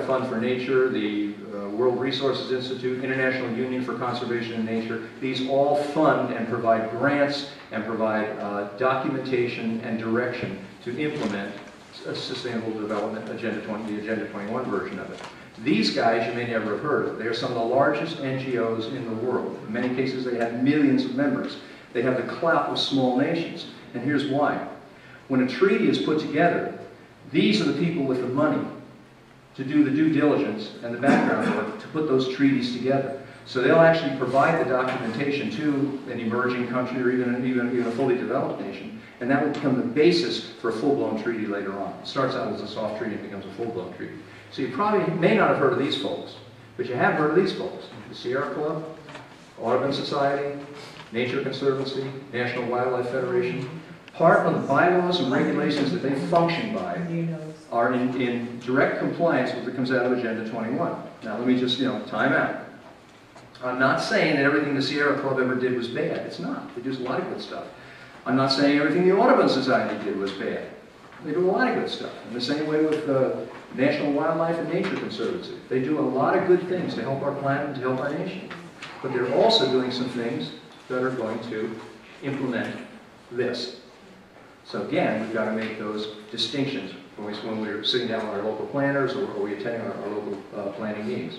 Fund for Nature, the World Resources Institute, International Union for Conservation in Nature, these all fund and provide grants and provide documentation and direction to implement a Sustainable Development Agenda 20, the Agenda 21 version of it. These guys you may never have heard of. They are some of the largest NGOs in the world. In many cases, they have millions of members. They have the clout of small nations. And here's why. When a treaty is put together, these are the people with the money to do the due diligence and the background work to put those treaties together. So they'll actually provide the documentation to an emerging country or even a fully developed nation, and that will become the basis for a full-blown treaty later on. It starts out as a soft treaty and becomes a full-blown treaty. So you probably may not have heard of these folks, but you have heard of these folks. The Sierra Club, Audubon Society, Nature Conservancy, National Wildlife Federation. Part of the bylaws and regulations that they function by are in direct compliance with what comes out of Agenda 21. Now let me just, time out. I'm not saying that everything the Sierra Club ever did was bad. It's not. They do a lot of good stuff. I'm not saying everything the Audubon Society did was bad. They do a lot of good stuff. In the same way with the National Wildlife and Nature Conservancy. They do a lot of good things to help our planet and to help our nation. But they're also doing some things that are going to implement this. So again, we've got to make those distinctions when we're sitting down with our local planners or we attend our local planning meetings.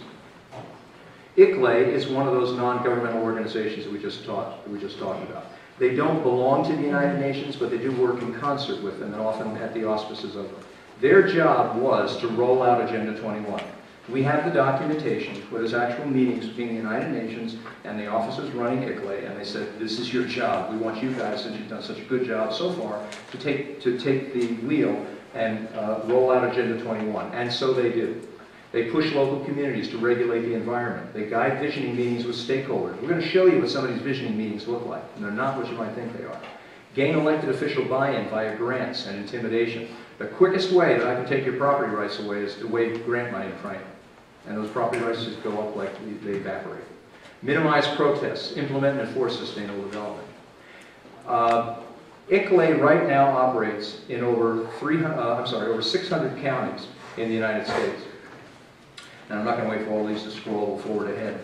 ICLEI is one of those non-governmental organizations that we just talked about. They don't belong to the United Nations, but they do work in concert with them, and often at the auspices of them. Their job was to roll out Agenda 21. We have the documentation where there's actual meetings between the United Nations and the officers running ICLEI, and they said, this is your job. We want you guys, since you've done such a good job so far, to take the wheel and roll out Agenda 21. And so they did. They push local communities to regulate the environment. They guide visioning meetings with stakeholders. We're going to show you what some of these visioning meetings look like, and they're not what you might think they are. Gain elected official buy-in via grants and intimidation. The quickest way that I can take your property rights away is to wave grant money in front of you. And those property rights just go up like they evaporate. Minimize protests. Implement and enforce sustainable development. ICLEI right now operates in over 600 counties in the United States. And I'm not going to wait for all these to scroll forward ahead.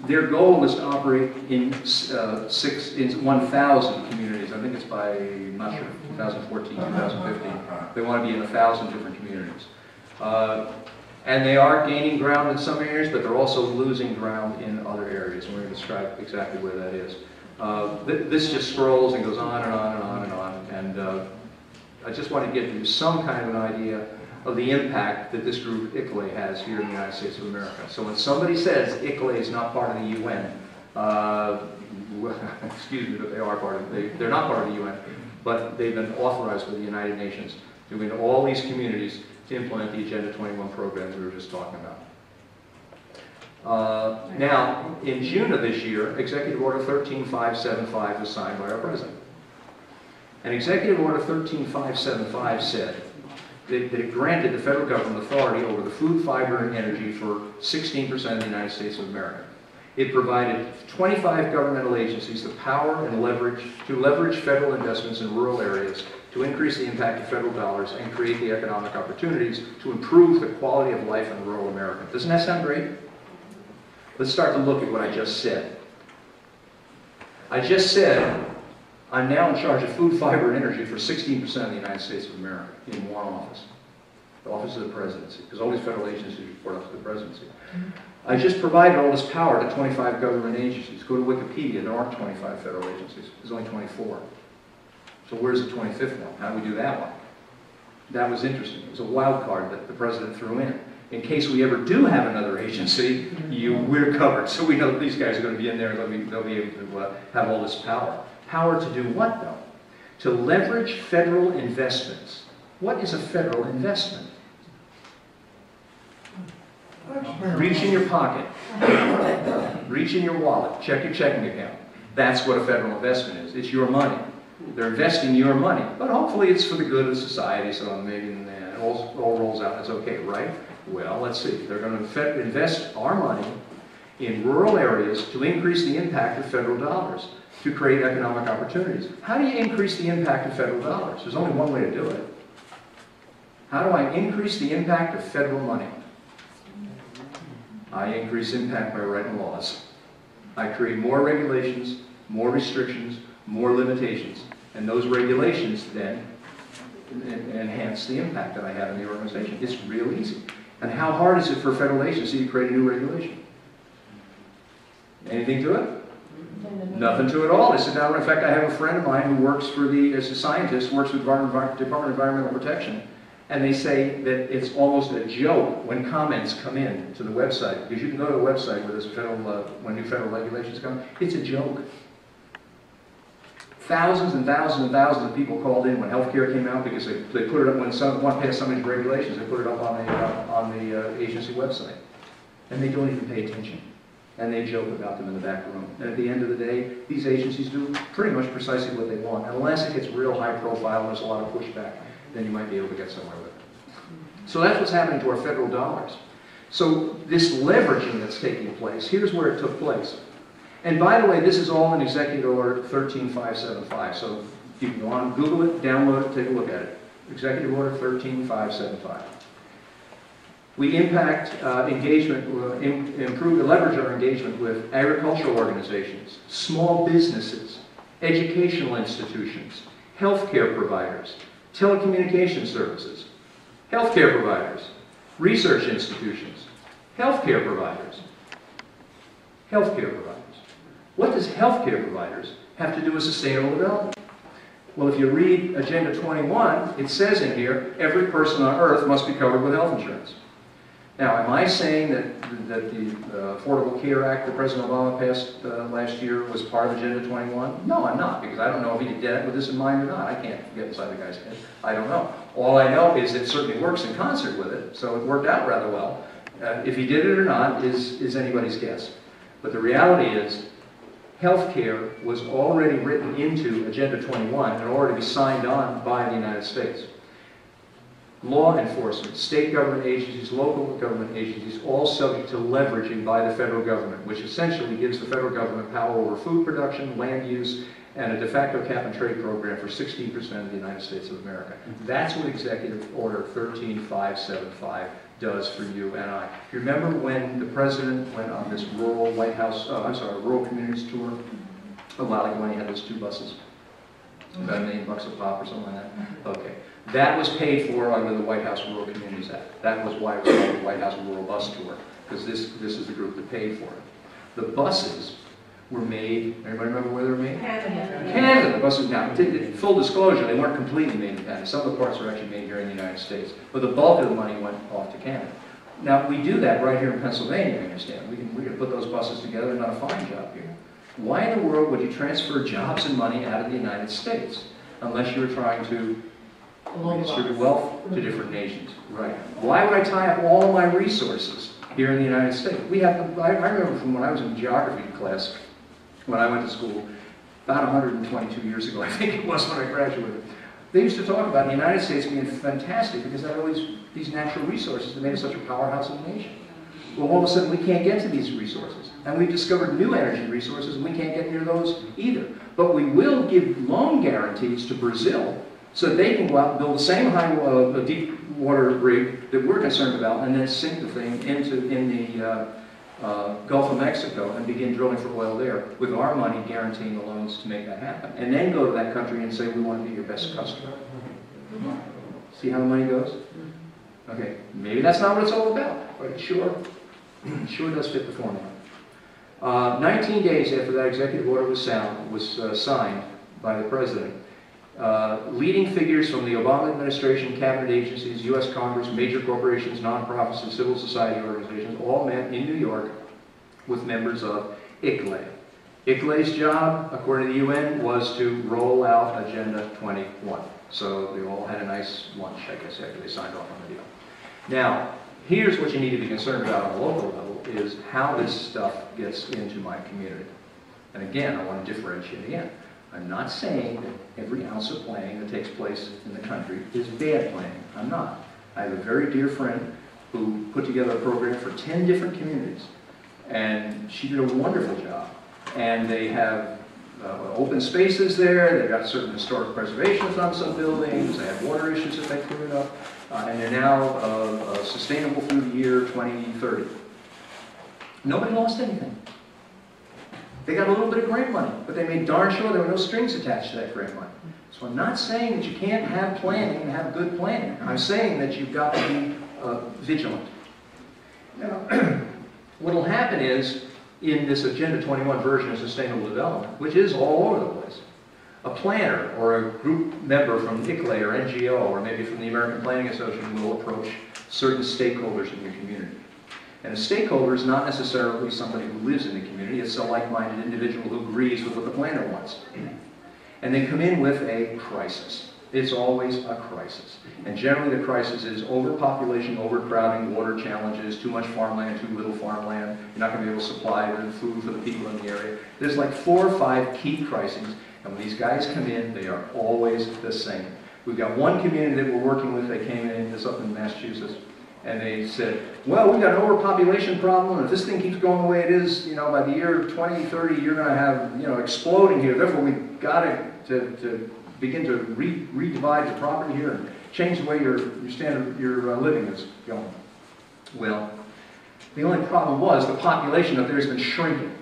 Their goal is to operate in 1,000 communities. I think it's by, I'm not sure, 2014, 2015. They want to be in 1,000 different communities. And they are gaining ground in some areas, but they're also losing ground in other areas. And we're going to describe exactly where that is. This just scrolls and goes on and on and on and on. And I just want to give you some kind of an idea of the impact that this group ICLEI has here in the United States of America. So when somebody says ICLEI is not part of the UN, excuse me, but they are part of they're not part of the UN, but they've been authorized by the United Nations to go into all these communities to implement the Agenda 21 programs we were just talking about. Now, in June of this year, Executive Order 13575 was signed by our President. And Executive Order 13575 said that it granted the federal government authority over the food, fiber, and energy for 16% of the United States of America. It provided 25 governmental agencies the power and leverage federal investments in rural areas to increase the impact of federal dollars and create the economic opportunities to improve the quality of life in rural America. Doesn't that sound great? Let's start to look at what I just said. I just said I'm now in charge of food, fiber, and energy for 16% of the United States of America in one office, the Office of the Presidency, because all these federal agencies report up to the Presidency. I just provided all this power to 25 government agencies. Go to Wikipedia, there aren't 25 federal agencies, there's only 24. So where's the 25th one? How do we do that one? That was interesting. It was a wild card that the President threw in. In case we ever do have another agency, we're covered. So we know that these guys are going to be in there and they'll be able to have all this power. Power to do what, though? To leverage federal investments. What is a federal investment? Reach in your pocket. Reach in your wallet. Check your checking account. That's what a federal investment is. It's your money. They're investing your money. But hopefully it's for the good of society, so maybe it all rolls out and it's okay, right? Well, let's see. They're going to invest our money in rural areas to increase the impact of federal dollars, to create economic opportunities. How do you increase the impact of federal dollars? There's only one way to do it. How do I increase the impact of federal money? I increase impact by writing laws. I create more regulations, more restrictions, more limitations, and those regulations then enhance the impact that I have in the organization. It's real easy. And how hard is it for a federal agency to create a new regulation? Anything to it? Nothing to it at all. They sit down. In fact, I have a friend of mine who works as a scientist, works with the Department of Environmental Protection, and they say that it's almost a joke when comments come in to the website, because you can go to a website where there's when new federal regulations come. It's a joke. Thousands and thousands and thousands of people called in when healthcare came out because they put it up when someone passed some of these regulations. They put it up on the agency website, and they don't even pay attention. And they joke about them in the back room. And at the end of the day, these agencies do pretty much precisely what they want. Unless it gets real high profile and there's a lot of pushback, then you might be able to get somewhere with it. So that's what's happening to our federal dollars. So this leveraging that's taking place, here's where it took place. And by the way, this is all in Executive Order 13575. So you can go on, Google it, download it, take a look at it. Executive Order 13575. We impact engagement, leverage our engagement with agricultural organizations, small businesses, educational institutions, healthcare providers, telecommunication services, healthcare providers, research institutions, healthcare providers, Healthcare providers. What does healthcare providers have to do with sustainable development? Well, if you read Agenda 21, it says in here, every person on earth must be covered with health insurance. Now, am I saying that the Affordable Care Act that President Obama passed last year was part of Agenda 21? No, I'm not, because I don't know if he did it with this in mind or not. I can't get inside the guy's head. I don't know. All I know is it certainly works in concert with it, so it worked out rather well. If he did it or not is anybody's guess. But the reality is, healthcare was already written into Agenda 21 and already signed on by the United States. Law enforcement, state government agencies, local government agencies, all subject to leveraging by the federal government, which essentially gives the federal government power over food production, land use, and a de facto cap and trade program for 16% of the United States of America. That's what Executive Order 13575 does for you and I. You remember when the president went on this rural rural communities tour a while ago when he had those 2 buses? About $1 million a pop or something like that? Okay. That was paid for under the White House Rural Communities Act. That was why it was called the White House Rural Bus Tour, because this is the group that paid for it. The buses were made, everybody remember where they were made? Canada. The buses, now, full disclosure, they weren't completely made in Canada. Some of the parts were actually made here in the United States, but the bulk of the money went off to Canada. Now, we do that right here in Pennsylvania, I understand. We can put those buses together and done a fine job here. Why in the world would you transfer jobs and money out of the United States unless you were trying to distribute wealth to different nations? Right. Why would I tie up all my resources here in the United States? I remember from when I was in geography class, when I went to school, about 122 years ago, I think it was when I graduated, they used to talk about the United States being fantastic because they had all these natural resources that made us such a powerhouse of a nation. Well, all of a sudden, we can't get to these resources. And we've discovered new energy resources, and we can't get near those either. But we will give loan guarantees to Brazil so that they can go out and build the same deep water rig that we're concerned about and then sink the thing in the Gulf of Mexico and begin drilling for oil there with our money guaranteeing the loans to make that happen. And then go to that country and say, we want to be your best customer. See how the money goes? Okay, maybe that's not what it's all about, but it sure does fit the formula. 19 days after that executive order was signed by the president, leading figures from the Obama administration, cabinet agencies, U.S. Congress, major corporations, nonprofits, and civil society organizations all met in New York with members of ICLEI. ICLEI's job, according to the UN, was to roll out Agenda 21. So they all had a nice lunch, I guess, after they signed off on the deal. Now, here's what you need to be concerned about on a local level, is how this stuff gets into my community. And again, I want to differentiate again. I'm not saying that every ounce of planning that takes place in the country is bad planning. I'm not. I have a very dear friend who put together a program for 10 different communities. And she did a wonderful job. And they have open spaces there. They've got certain historic preservations on some buildings. They have water issues that they cleared up. And they're now sustainable through the year 2030. Nobody lost anything. They got a little bit of grant money, but they made darn sure there were no strings attached to that grant money. So I'm not saying that you can't have planning and have good planning. I'm saying that you've got to be vigilant. Now, what will happen is, in this Agenda 21 version of Sustainable Development, which is all over the place, a planner or a group member from ICLEI or NGO or maybe from the American Planning Association will approach certain stakeholders in your community. And a stakeholder is not necessarily somebody who lives in the community. It's a like-minded individual who agrees with what the planner wants. And they come in with a crisis. It's always a crisis. And generally the crisis is overpopulation, overcrowding, water challenges, too much farmland, too little farmland. You're not going to be able to supply the food for the people in the area. There's like 4 or 5 key crises. And when these guys come in, they are always the same. We've got one community that we're working with. They came in, this up in Massachusetts. And they said, well, we've got an overpopulation problem, and if this thing keeps going the way it is, by the year 2030, you're going to have, exploding here. Therefore, we've got to begin to redivide the property here and change the way your standard your living is going. Well, the only problem was the population up there has been shrinking.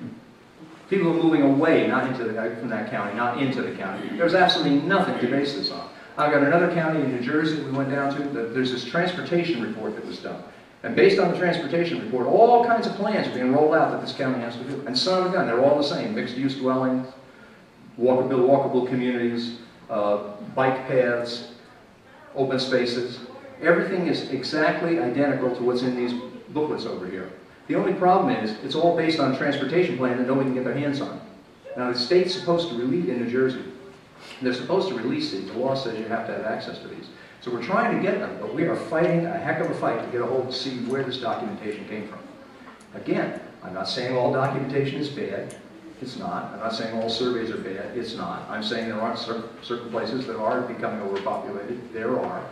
People are moving away, from that county, not into the county. There's absolutely nothing to base this on. I've got another county in New Jersey that we went down to. There's this transportation report that was done. And based on the transportation report, all kinds of plans are being rolled out that this county has to do. And son of a gun, they're all the same. Mixed-use dwellings, walkable communities, bike paths, open spaces. Everything is exactly identical to what's in these booklets over here. The only problem is it's all based on a transportation plan that nobody can get their hands on. Now the state's supposed to release, in New Jersey, they're supposed to release these. The law says you have to have access to these. So we're trying to get them, but we are fighting a heck of a fight to get a hold to see where this documentation came from. Again, I'm not saying all documentation is bad. It's not. I'm not saying all surveys are bad. It's not. I'm saying there aren't certain places that are becoming overpopulated. There are.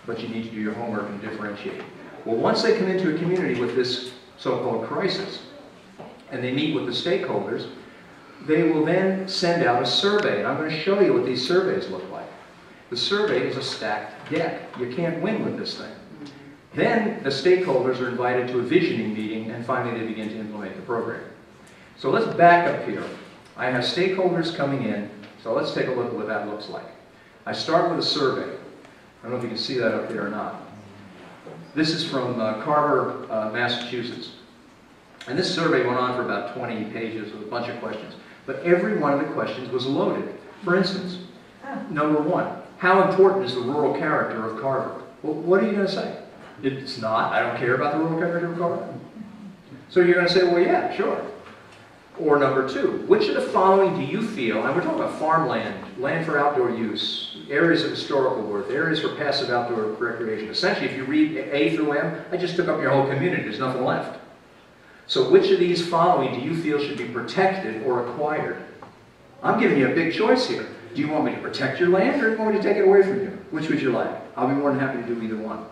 But you need to do your homework and differentiate. Well, once they come into a community with this so-called crisis, and they meet with the stakeholders, they will then send out a survey. And I'm going to show you what these surveys look like. The survey is a stacked deck. You can't win with this thing. Then the stakeholders are invited to a visioning meeting, and finally they begin to implement the program. So let's back up here. I have stakeholders coming in, so let's take a look at what that looks like. I start with a survey. I don't know if you can see that up there or not. This is from Carver, Massachusetts. And this survey went on for about 20 pages with a bunch of questions. But every one of the questions was loaded. For instance, number one, how important is the rural character of Carver? Well, what are you going to say? It's not. I don't care about the rural character of Carver. So you're going to say, well, yeah, sure. Or number two, which of the following do you feel, and we're talking about farmland, land for outdoor use, areas of historical worth, areas for passive outdoor recreation. Essentially, if you read A through M, I just took up your whole community. There's nothing left. So which of these following do you feel should be protected or acquired? I'm giving you a big choice here. Do you want me to protect your land, or do you want me to take it away from you? Which would you like? I'll be more than happy to do either one.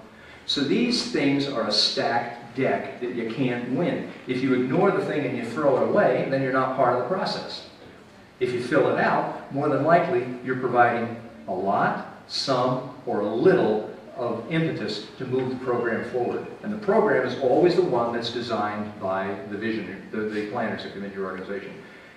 So these things are a stacked deck that you can't win. If you ignore the thing and you throw it away, then you're not part of the process. If you fill it out, more than likely you're providing a lot, some, or a little of impetus to move the program forward. And the program is always the one that's designed by the visionary, the planners that come into your organization.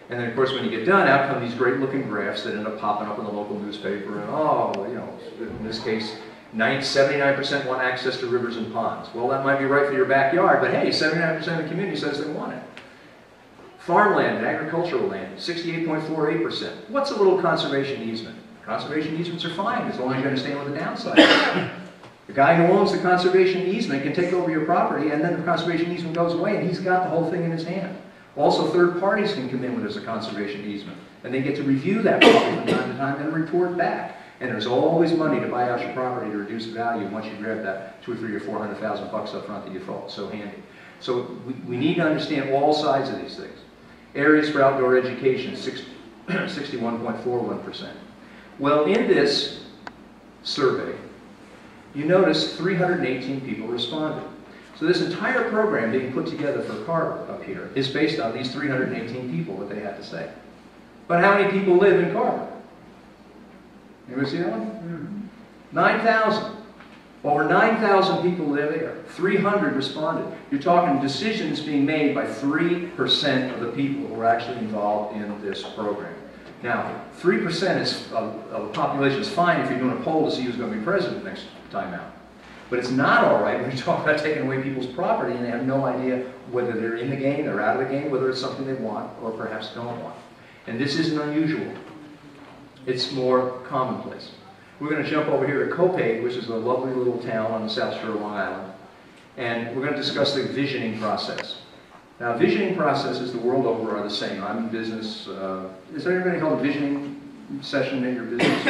And then, of course, when you get done, out come these great-looking graphs that end up popping up in the local newspaper. And, oh, you know, in this case, 79% want access to rivers and ponds. Well, that might be right for your backyard, but hey, 79% of the community says they want it. Farmland and agricultural land, 68.48%. What's a little conservation easement? Conservation easements are fine as long as you understand what the downside is. The guy who owns the conservation easement can take over your property, and then the conservation easement goes away, and he's got the whole thing in his hand. Also, third parties can come in with as a conservation easement, and they get to review that property from time to time and report back. And there's always money to buy out your property to reduce the value once you grab that $200,000 or $300,000 or $400,000 bucks up front that you thought was so handy. So we need to understand all sides of these things. Areas for outdoor education, 61.41%. Well, in this survey, you notice 318 people responded. So this entire program being put together for Carver up here is based on these 318 people, what they had to say. But how many people live in Carver? Anybody see that one? Mm-hmm. 9,000. Over 9,000 people live there. 300 responded. You're talking decisions being made by 3% of the people who are actually involved in this program. Now, 3% of the population is fine if you're doing a poll to see who's going to be president next time out. But it's not all right when you talk about taking away people's property and they have no idea whether they're in the game, they're out of the game, whether it's something they want or perhaps don't want. And this isn't unusual. It's more commonplace. We're going to jump over here to Copiague, which is a lovely little town on the South Shore of Long Island. And we're going to discuss the visioning process. Now, visioning processes the world over are the same. I'm in business. Is there anybody called a visioning session in your business?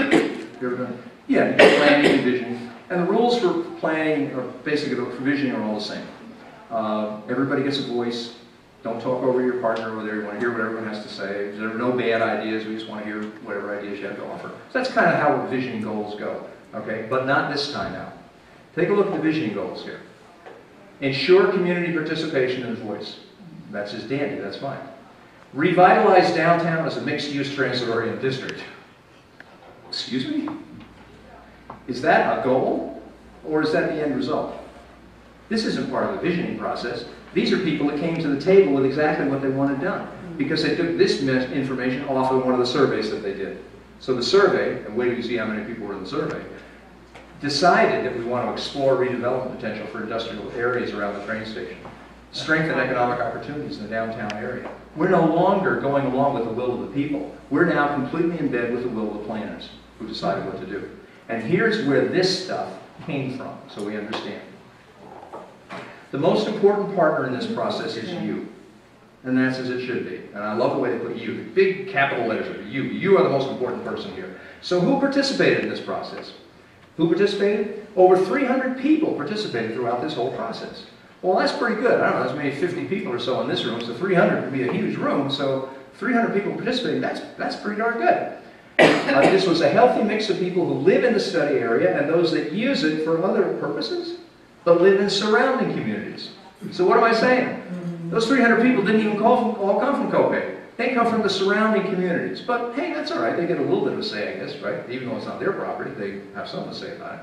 You ever done? Yeah, you do planning and visioning. And the rules for planning, or basically for visioning, are all the same. Everybody gets a voice. Don't talk over your partner over there. You want to hear what everyone has to say. There are no bad ideas. We just want to hear whatever ideas you have to offer. So that's kind of how visioning goals go. Okay, but not this time out. Take a look at the visioning goals here. Ensure community participation and voice. That's just dandy. That's fine. Revitalize downtown as a mixed-use transit-oriented district. Excuse me? Is that a goal, or is that the end result? This isn't part of the visioning process. These are people that came to the table with exactly what they wanted done, because they took this information off of one of the surveys that they did. So the survey, and wait till you see how many people were in the survey, decided that we want to explore redevelopment potential for industrial areas around the train station, strengthen economic opportunities in the downtown area. We're no longer going along with the will of the people. We're now completely in bed with the will of the planners who decided what to do. And here's where this stuff came from, so we understand. The most important partner in this process is you. And that's as it should be. And I love the way they put you. Big capital letters are you. You are the most important person here. So who participated in this process? Who participated? Over 300 people participated throughout this whole process. Well, that's pretty good. I don't know, there's maybe 50 people or so in this room, so 300 would be a huge room, so 300 people participating, that's pretty darn good. This was a healthy mix of people who live in the study area and those that use it for other purposes, but live in surrounding communities. So what am I saying? Those 300 people didn't even all come from Copiague. They come from the surrounding communities. But hey, that's all right. They get a little bit of a say, I guess, right? Even though it's not their property, they have something to say about it.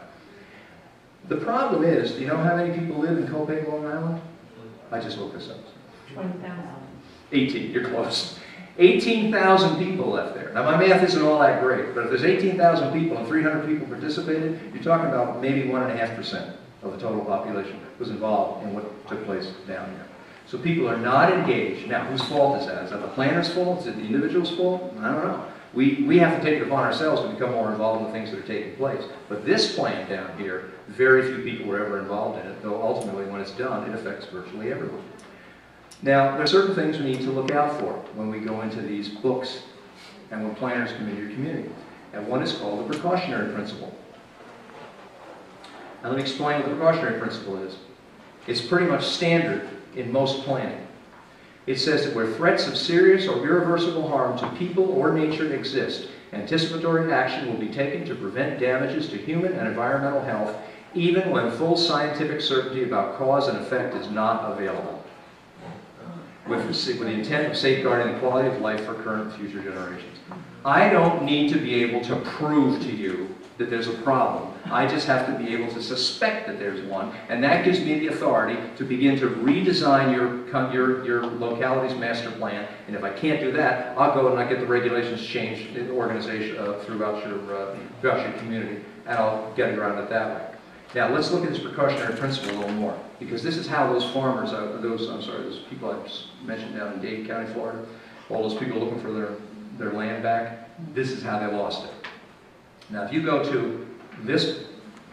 The problem is, do you know how many people live in Copiague, Long Island? I just looked this up. 20,000. 18, you're close. 18,000 people left there. Now my math isn't all that great, but if there's 18,000 people and 300 people participated, you're talking about maybe 1.5% of the total population was involved in what took place down here. So people are not engaged. Now, whose fault is that? Is that the planner's fault? Is it the individual's fault? I don't know. We have to take it upon ourselves to become more involved in the things that are taking place. But this plan down here, very few people were ever involved in it, though ultimately when it's done, it affects virtually everyone. Now, there are certain things we need to look out for when we go into these books and when planners come into your community. And one is called the precautionary principle. Now let me explain what the precautionary principle is. It's pretty much standard in most planning. It says that where threats of serious or irreversible harm to people or nature exist, anticipatory action will be taken to prevent damages to human and environmental health, even when full scientific certainty about cause and effect is not available, with the intent of safeguarding the quality of life for current and future generations. I don't need to be able to prove to you that there's a problem. I just have to be able to suspect that there's one, and that gives me the authority to begin to redesign your locality's master plan. And if I can't do that, I'll go and I get the regulations changed in the organization throughout your community, and I'll get around it that way. Now let's look at this precautionary principle a little more, because this is how those farmers, those people I mentioned down in Dade County, Florida, all those people looking for their land back, this is how they lost it. Now, if you go to this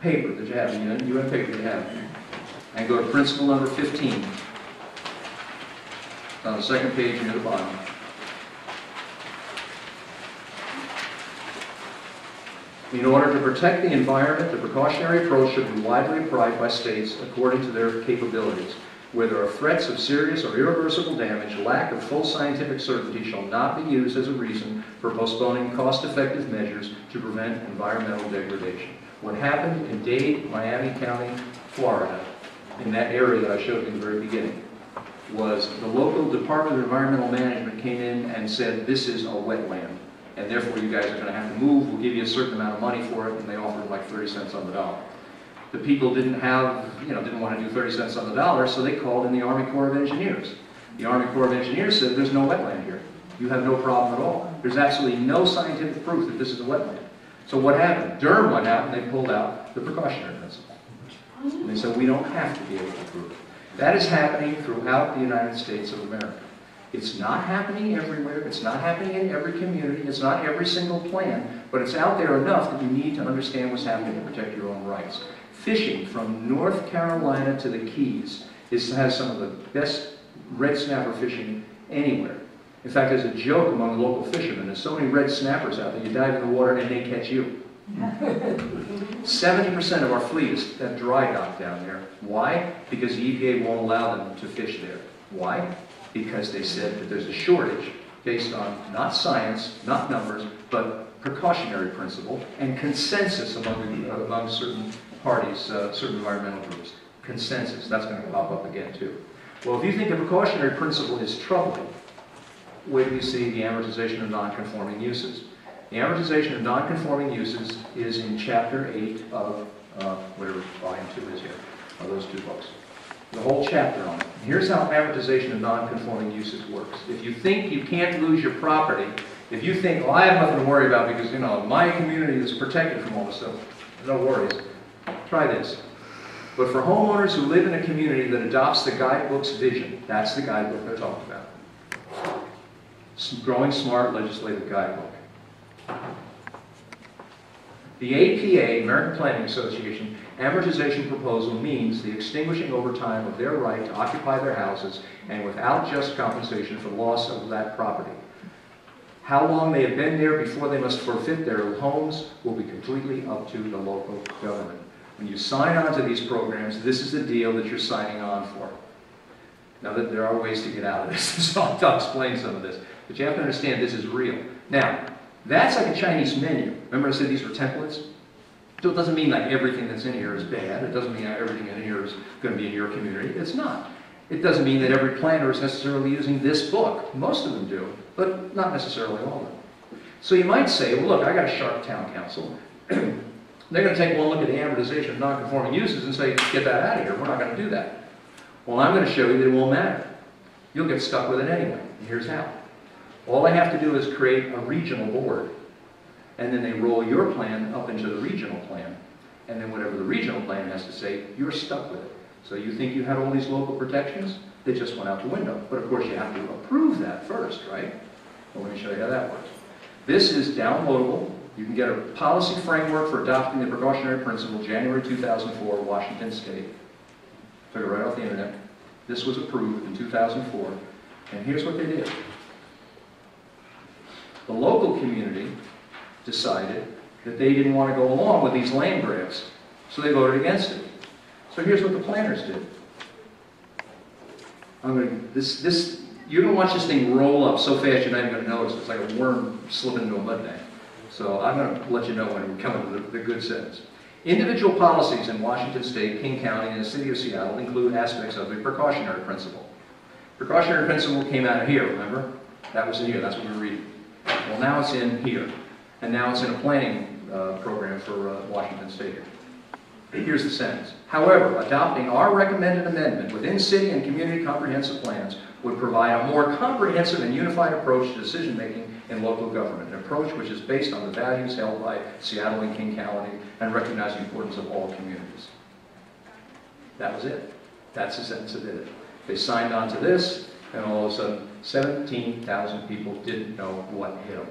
paper that you have, the UN paper that you have, and go to principle number 15, on the second page near the bottom, in order to protect the environment, the precautionary approach should be widely applied by states according to their capabilities. Where there are threats of serious or irreversible damage, lack of full scientific certainty shall not be used as a reason for postponing cost-effective measures to prevent environmental degradation. What happened in Dade, Miami County, Florida, in that area that I showed you in the very beginning, was the local Department of Environmental Management came in and said, this is a wetland, and therefore you guys are going to have to move, we'll give you a certain amount of money for it, and they offered like 30 cents on the dollar. The people didn't want to do 30 cents on the dollar, so they called in the Army Corps of Engineers. The Army Corps of Engineers said, there's no wetland here. You have no problem at all. There's absolutely no scientific proof that this is a wetland. So what happened? Durham went out and they pulled out the precautionary principle. And they said, we don't have to be able to prove it. That is happening throughout the United States of America. It's not happening everywhere. It's not happening in every community. It's not every single plan. But it's out there enough that you need to understand what's happening to protect your own rights. Fishing from North Carolina to the Keys has some of the best red snapper fishing anywhere. In fact, there's a joke among the local fishermen. There's so many red snappers out there, you dive in the water and they catch you. 70% of our fleet is at dry dock down there. Why? Because the EPA won't allow them to fish there. Why? Because they said that there's a shortage based on not science, not numbers, but precautionary principle and consensus among certain parties, certain environmental groups. Consensus, that's going to pop up again too. Well, if you think the precautionary principle is troubling, where do you see the amortization of non-conforming uses? The amortization of non-conforming uses is in Chapter 8 of whatever Volume 2 is here, of those two books. The whole chapter on it. Here's how amortization of non-conforming uses works. If you think you can't lose your property, if you think, well, I have nothing to worry about because, my community is protected from all this stuff, no worries. Try this. But for homeowners who live in a community that adopts the guidebook's vision, that's the guidebook they're talking about. Growing Smart Legislative Guidebook. The APA, American Planning Association, amortization proposal means the extinguishing over time of their right to occupy their houses and without just compensation for loss of that property. How long they have been there before they must forfeit their homes will be completely up to the local government. When you sign on to these programs, this is the deal that you're signing on for. Now, there are ways to get out of this, so I'll explain some of this. But you have to understand this is real. Now, that's like a Chinese menu. Remember I said these were templates? So it doesn't mean like everything that's in here is bad. It doesn't mean that everything in here is going to be in your community. It's not. It doesn't mean that every planner is necessarily using this book. Most of them do, but not necessarily all of them. So you might say, well, look, I got a sharp town council. They're going to take one look at the amortization of non-conforming uses and say, get that out of here. We're not going to do that. Well, I'm going to show you that it won't matter. You'll get stuck with it anyway. And here's how. All they have to do is create a regional board. And then they roll your plan up into the regional plan. And then whatever the regional plan has to say, you're stuck with it. So you think you had all these local protections? They just went out the window. But of course you have to approve that first, right? Well, let me show you how that works. This is downloadable. You can get a policy framework for adopting the precautionary principle, January 2004, Washington State. Took it right off the internet. This was approved in 2004. And here's what they did. The local community decided that they didn't want to go along with these land grabs, so they voted against it. So here's what the planners did. You're going to watch this thing roll up so fast you're not even going to notice. It's like a worm slipping into a mud bank. So I'm going to let you know when we come to the good sentence. Individual policies in Washington State, King County, and the City of Seattle include aspects of the precautionary principle. Precautionary principle came out of here, remember? That was in here, that's what we were reading. Well, now it's in here. And now it's in a planning program for Washington State here. Here's the sentence. However, adopting our recommended amendment within city and community comprehensive plans would provide a more comprehensive and unified approach to decision-making in local government, an approach which is based on the values held by Seattle and King County and recognize the importance of all communities. That was it. That's the sentence that did it. They signed on to this, and all of a sudden, 17,000 people didn't know what hit them.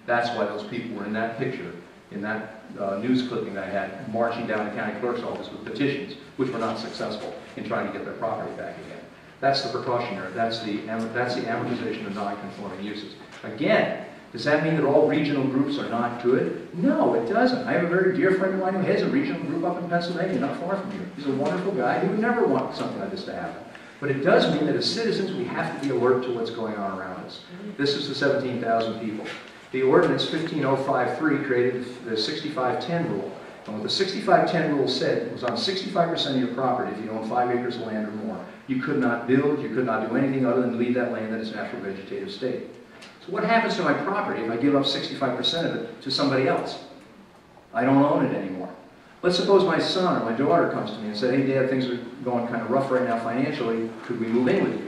That's why those people were in that picture, in that news clipping that I had, marching down the county clerk's office with petitions, which were not successful in trying to get their property back again. That's the precautionary, that's the amortization of non-conforming uses. Again, does that mean that all regional groups are not good? No, it doesn't. I have a very dear friend of mine who has a regional group up in Pennsylvania, not far from here. He's a wonderful guy. He would never want something like this to happen. But it does mean that as citizens, we have to be alert to what's going on around us. This is the 17,000 people. The ordinance 15053 created the 65-10 rule. And what the 65-10 rule said was on 65% of your property, if you own 5 acres of land or more, you could not build, you could not do anything other than leave that land in its natural vegetative state. So what happens to my property if I give up 65% of it to somebody else? I don't own it anymore. Let's suppose my son or my daughter comes to me and says, hey Dad, things are going kind of rough right now financially, could we move in with you?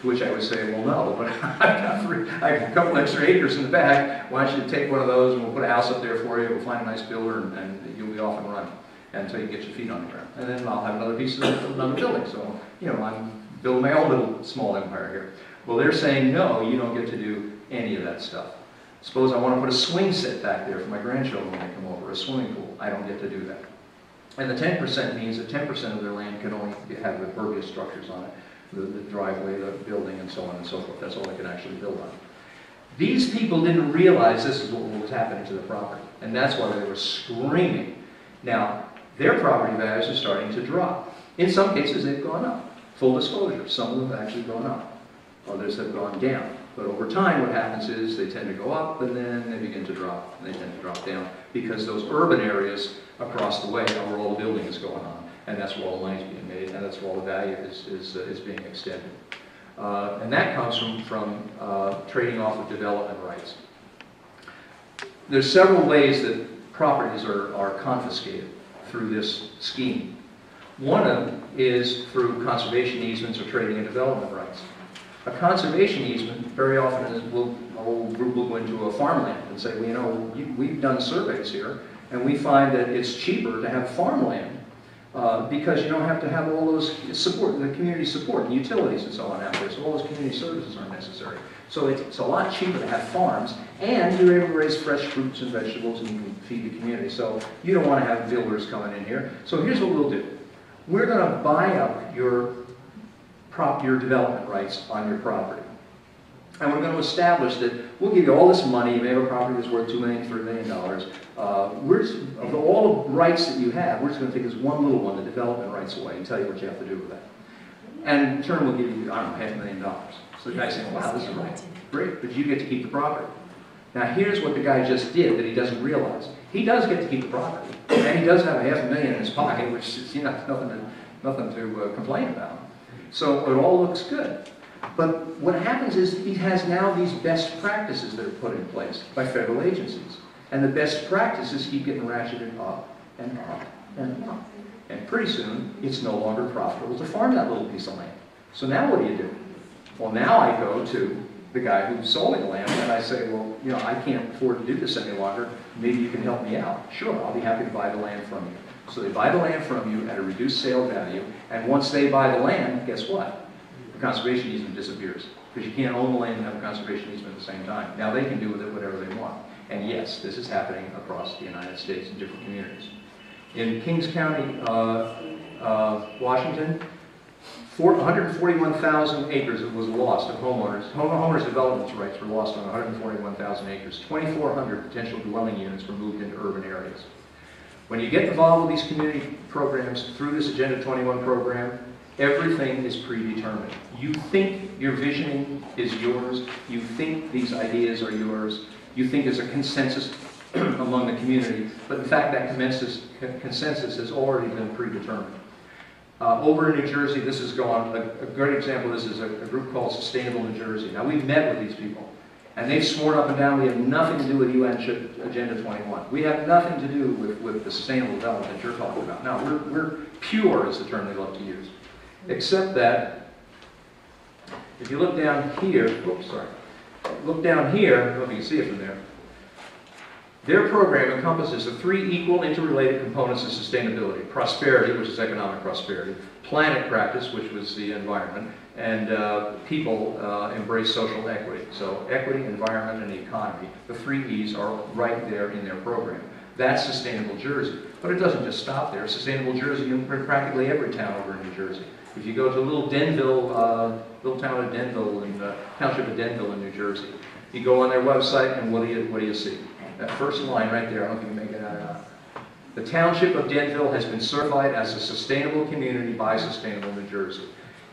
To which I would say, well no, but I have a couple extra acres in the back, why don't you take one of those and we'll put a house up there for you, we'll find a nice builder and you'll be off and running until you get your feet on the ground. And then I'll have another piece of another building. So, you know, I'm building my own little small empire here. Well, they're saying, no, you don't get to do any of that stuff. Suppose I want to put a swing set back there for my grandchildren when they come over, a swimming pool. I don't get to do that. And the 10% means that 10% of their land can only have impervious structures on it. The driveway, the building, and so on and so forth. That's all they can actually build on. These people didn't realize this is what was happening to the property. And that's why they were screaming. Now, their property values are starting to drop. In some cases, they've gone up. Full disclosure, some of them have actually gone up. Others have gone down. But over time, what happens is they tend to go up, and then they begin to drop. And they tend to drop down because those urban areas across the way are where all the building is going on. And that's where all the money is being made, and that's where all the value is being extended. And that comes from trading off of development rights. There's several ways that properties are confiscated through this scheme. One of them is through conservation easements or trading in development rights. A conservation easement very often is, a whole group will go into a farmland and say, well, you know, we've done surveys here, and we find that it's cheaper to have farmland because you don't have to have all those support, the community support, and utilities and so on out there. So all those community services aren't necessary. So it's a lot cheaper to have farms, and you're able to raise fresh fruits and vegetables, and you can feed the community. So you don't want to have builders coming in here. So here's what we'll do. We're going to buy up your development rights on your property. And we're going to establish that we'll give you all this money. You may have a property that's worth $2 million, $3 million. Of all the rights that you have, we're just going to take this one little one, the development rights, away and tell you what you have to do with that. And in turn, we'll give you, I don't know, $500,000. So the guy's saying, wow, this is right. Great, but you get to keep the property. Now here's what the guy just did that he doesn't realize. He does get to keep the property. And he does have $500,000 in his pocket, which is nothing to complain about. So it all looks good. But what happens is he has now these best practices that are put in place by federal agencies. And the best practices keep getting ratcheted up and up and up. And pretty soon, it's no longer profitable to farm that little piece of land. So now what do? Well, now I go to the guy who sold me the land and I say, well, you know, I can't afford to do this any longer. Maybe you can help me out. Sure, I'll be happy to buy the land from you. So they buy the land from you at a reduced sale value. And once they buy the land, guess what? The conservation easement disappears, because you can't own the land and have a conservation easement at the same time. Now they can do with it whatever they want. And yes, this is happening across the United States in different communities. In Kings County, Washington, 141,000 acres was lost of homeowners' development rights were lost on 141,000 acres. 2,400 potential dwelling units were moved into urban areas. When you get involved with these community programs through this Agenda 21 program, everything is predetermined. You think your visioning is yours. You think these ideas are yours. You think there's a consensus among the community. But in fact, that consensus has already been predetermined. Over in New Jersey, this is going, a great example of this is a group called Sustainable New Jersey. Now, we've met with these people. And they've sworn up and down we have nothing to do with UN Agenda 21. We have nothing to do with the sustainable development that you're talking about. Now, we're pure is the term they love to use. Except that, if you look down here, oops, sorry. Look down here, I don't know if you can see it from there. Their program encompasses the three equal interrelated components of sustainability. Prosperity, which is economic prosperity. Planet practice, which was the environment. And people embrace social equity. So equity, environment, and the economy. The three E's are right there in their program. That's Sustainable Jersey. But it doesn't just stop there. Sustainable Jersey in practically every town over in New Jersey. If you go to little Denville, little town of Denville, in the township of Denville in New Jersey, you go on their website and what do you see? That first line right there, I don't know if you can make it out or not. The township of Denville has been certified as a sustainable community by Sustainable New Jersey.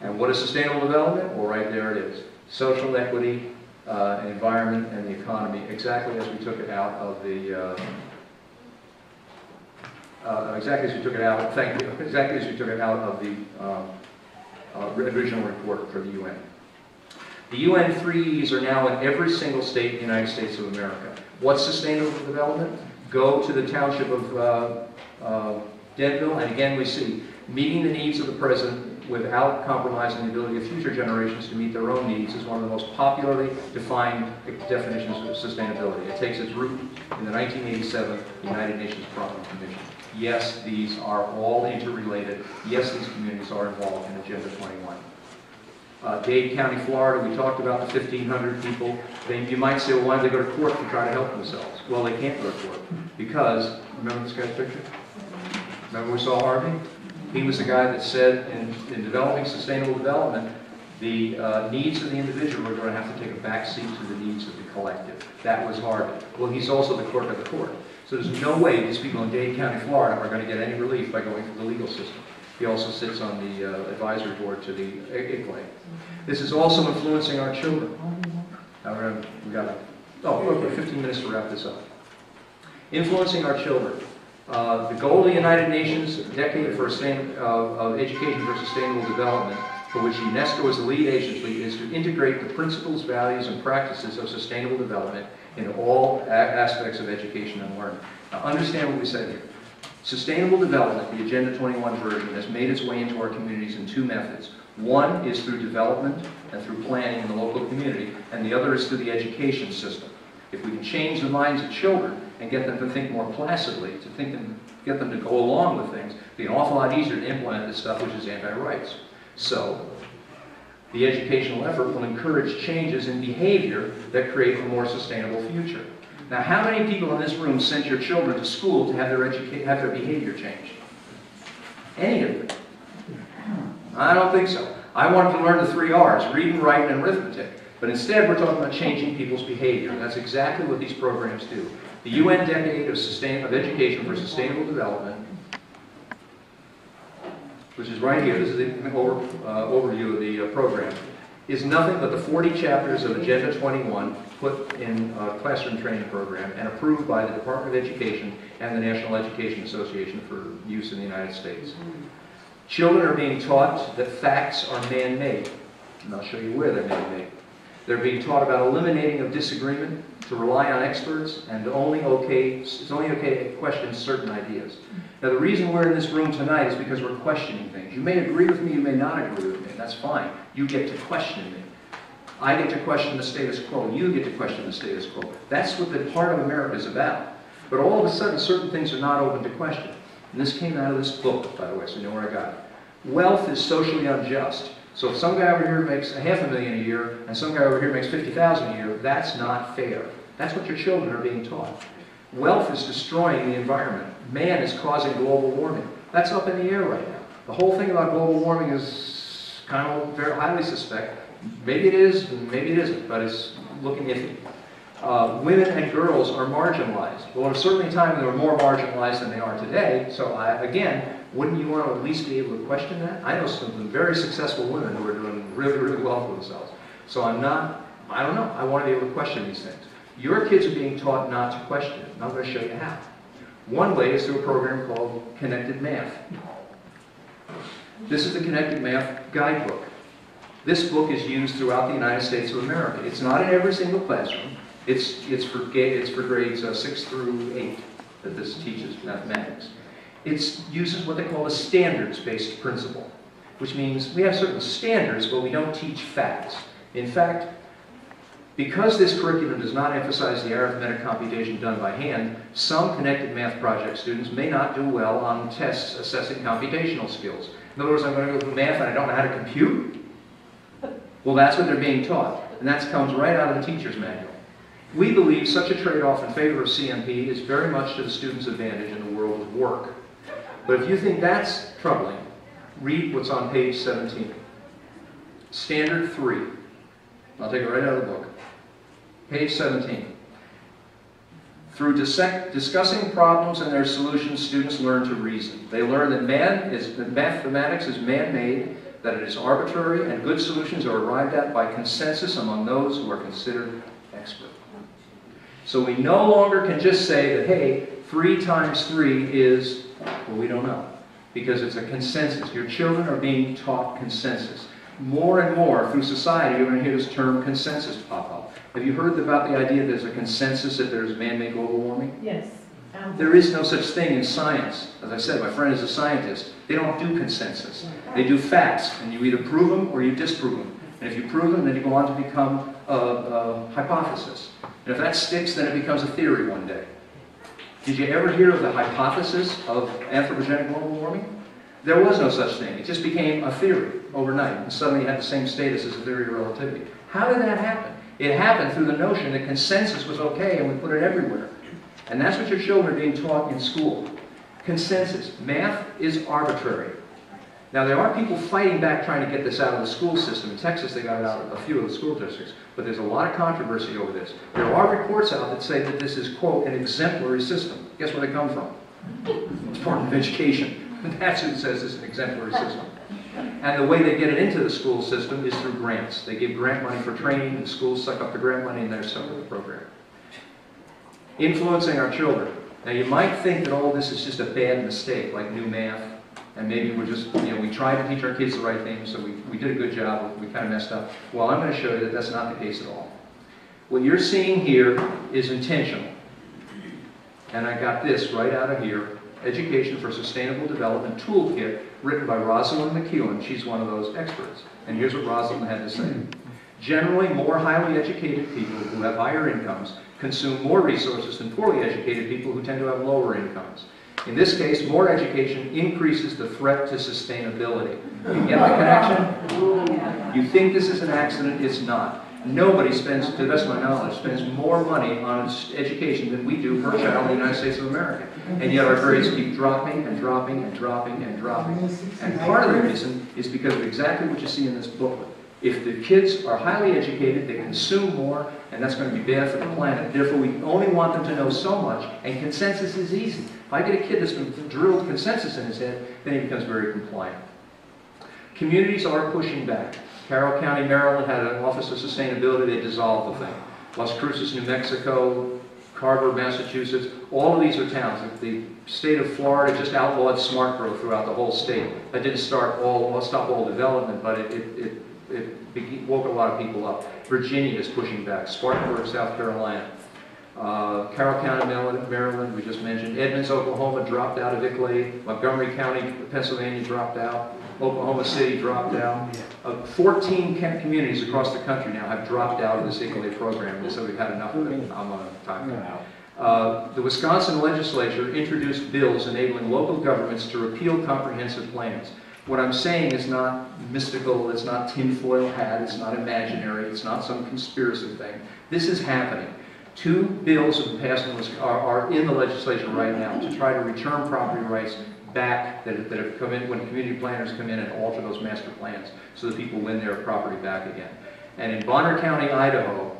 And what is sustainable development? Well, right there it is. Social equity, environment, and the economy, exactly as we took it out of the, exactly as we took it out, thank you, exactly as we took it out of the original report for the UN. The UN 3Es are now in every single state in the United States of America. What's sustainable development? Go to the township of Denville, and again we see meeting the needs of the present without compromising the ability of future generations to meet their own needs is one of the most popularly defined definitions of sustainability. It takes its root in the 1987 United Nations Development Commission. Yes, these are all interrelated. Yes, these communities are involved in Agenda 21. Dade County, Florida, we talked about the 1,500 people. You might say, well, why do they go to court to try to help themselves? Well, they can't go to court because, remember this guy's picture? Remember we saw Harvey? He was the guy that said in developing sustainable development, the needs of the individual are going to have to take a back seat to the needs of the collective. That was Harvey. Well, he's also the clerk of the court. So there's no way these people in Dade County, Florida are going to get any relief by going through the legal system. He also sits on the advisory board to the ICLAI. This is also influencing our children. Now we got, okay, 15 minutes to wrap this up. Influencing our children. The goal of the United Nations Decade for of Education for Sustainable Development, for which UNESCO is the lead agency, is to integrate the principles, values, and practices of sustainable development in all aspects of education and learning. Now understand what we said here. Sustainable development, the Agenda 21 version, has made its way into our communities in two methods. One is through development and through planning in the local community, and the other is through the education system. If we can change the minds of children and get them to think more placidly, get them to go along with things, it'll be an awful lot easier to implement this stuff which is anti-rights. So, the educational effort will encourage changes in behavior that create a more sustainable future. Now, how many people in this room sent your children to school to have their behavior changed? Any of you? I don't think so. I wanted to learn the 3 R's, reading, writing, and arithmetic. But instead, we're talking about changing people's behavior. And that's exactly what these programs do. The UN Decade of Education for Sustainable Development, which is right here, this is the overview of the program, is nothing but the 40 chapters of Agenda 21 put in a classroom training program and approved by the Department of Education and the National Education Association for use in the United States. Children are being taught that facts are man-made, and I'll show you where they're man-made. They're being taught about eliminating of disagreement, to rely on experts, and it's only okay to question certain ideas. Now, the reason we're in this room tonight is because we're questioning things. You may agree with me, you may not agree with me. That's fine. You get to question me. I get to question the status quo. You get to question the status quo. That's what the heart of America is about. But all of a sudden, certain things are not open to question. And this came out of this book, by the way, so you know where I got it. Wealth is socially unjust. So if some guy over here makes $500,000 a year and some guy over here makes $50,000 a year, that's not fair. That's what your children are being taught. Wealth is destroying the environment. Man is causing global warming. That's up in the air right now. The whole thing about global warming is kind of very highly suspect. Maybe it is, maybe it isn't, but it's looking iffy. Women and girls are marginalized. Well, there's certainly a time they were more marginalized than they are today, so again, wouldn't you want to at least be able to question that? I know some very successful women who are doing really, really well for themselves. So I don't know, I want to be able to question these things. Your kids are being taught not to question it, and I'm going to show you how. One way is through a program called Connected Math. This is the Connected Math Guidebook. This book is used throughout the United States of America. It's not in every single classroom. It's for grades 6 through 8 that this teaches mathematics. It uses what they call a standards-based principle, which means we have certain standards, but we don't teach facts. In fact, because this curriculum does not emphasize the arithmetic computation done by hand, some Connected Math Project students may not do well on tests assessing computational skills. In other words, I'm going to go through math and I don't know how to compute? Well, that's what they're being taught, and that comes right out of the teacher's manual. We believe such a trade-off in favor of CMP is very much to the student's advantage in the world of work. But if you think that's troubling, read what's on page 17. Standard 3. I'll take it right out of the book. Page 17. Through discussing problems and their solutions, students learn to reason. They learn that mathematics is man-made, that it is arbitrary, and good solutions are arrived at by consensus among those who are considered expert. So we no longer can just say that, hey, 3 times 3 is, well, we don't know, because it's a consensus. Your children are being taught consensus. More and more through society, you're going to hear this term consensus pop up. Have you heard about the idea that there's a consensus that there's man-made global warming? Yes. There is no such thing in science. As I said, my friend is a scientist. They don't do consensus. They do facts, and you either prove them or you disprove them. And if you prove them, then you go on to become a hypothesis. And if that sticks, then it becomes a theory one day. Did you ever hear of the hypothesis of anthropogenic global warming? There was no such thing. It just became a theory overnight, and suddenly it had the same status as a theory of relativity. How did that happen? It happened through the notion that consensus was okay, and we put it everywhere. And that's what your children are being taught in school. Consensus. Math is arbitrary. Now, there are people fighting back trying to get this out of the school system. In Texas, they got it out of a few of the school districts. But there's a lot of controversy over this. There are reports out that say that this is, quote, an exemplary system. Guess where they come from? The Department of Education. That's who says it's an exemplary system. And the way they get it into the school system is through grants. They give grant money for training, and schools suck up the grant money, and they're stuck with the program. Influencing our children. Now, you might think that all this is just a bad mistake, like new math, and maybe we're just, we tried to teach our kids the right things, so we did a good job, we kind of messed up. Well, I'm going to show you that that's not the case at all. What you're seeing here is intentional. And I got this right out of here. Education for Sustainable Development Toolkit, written by Rosalind McEwen. She's one of those experts. And here's what Rosalind had to say. Generally, more highly educated people who have higher incomes consume more resources than poorly educated people who tend to have lower incomes. In this case, more education increases the threat to sustainability. You get the connection? You think this is an accident? It's not. Nobody spends, to the best of my knowledge, spends more money on education than we do per child in the United States of America. And yet our grades keep dropping and dropping and dropping and dropping. And part of the reason is because of exactly what you see in this booklet. If the kids are highly educated, they consume more, and that's going to be bad for the planet. Therefore, we only want them to know so much, and consensus is easy. If I get a kid that's been drilled consensus in his head, then he becomes very compliant. Communities are pushing back. Carroll County, Maryland had an Office of Sustainability. They dissolved the thing. Las Cruces, New Mexico, Carver, Massachusetts, all of these are towns. The state of Florida just outlawed smart growth throughout the whole state. That didn't stop all development, but it woke a lot of people up. Virginia is pushing back. Spartanburg, South Carolina. Carroll County, Maryland, we just mentioned. Edmonds, Oklahoma dropped out of ICLAID. Montgomery County, Pennsylvania dropped out. Oklahoma City dropped out. 14 communities across the country now have dropped out of this ICLAID program, so we've had enough of it. I'm on time now. The Wisconsin legislature introduced bills enabling local governments to repeal comprehensive plans. What I'm saying is not mystical, it's not tinfoil hat, it's not imaginary, it's not some conspiracy thing. This is happening. 2 bills have passed are in the legislation right now to try to return property rights back that have come in when community planners come in and alter those master plans so that people win their property back again. And in Bonner County, Idaho,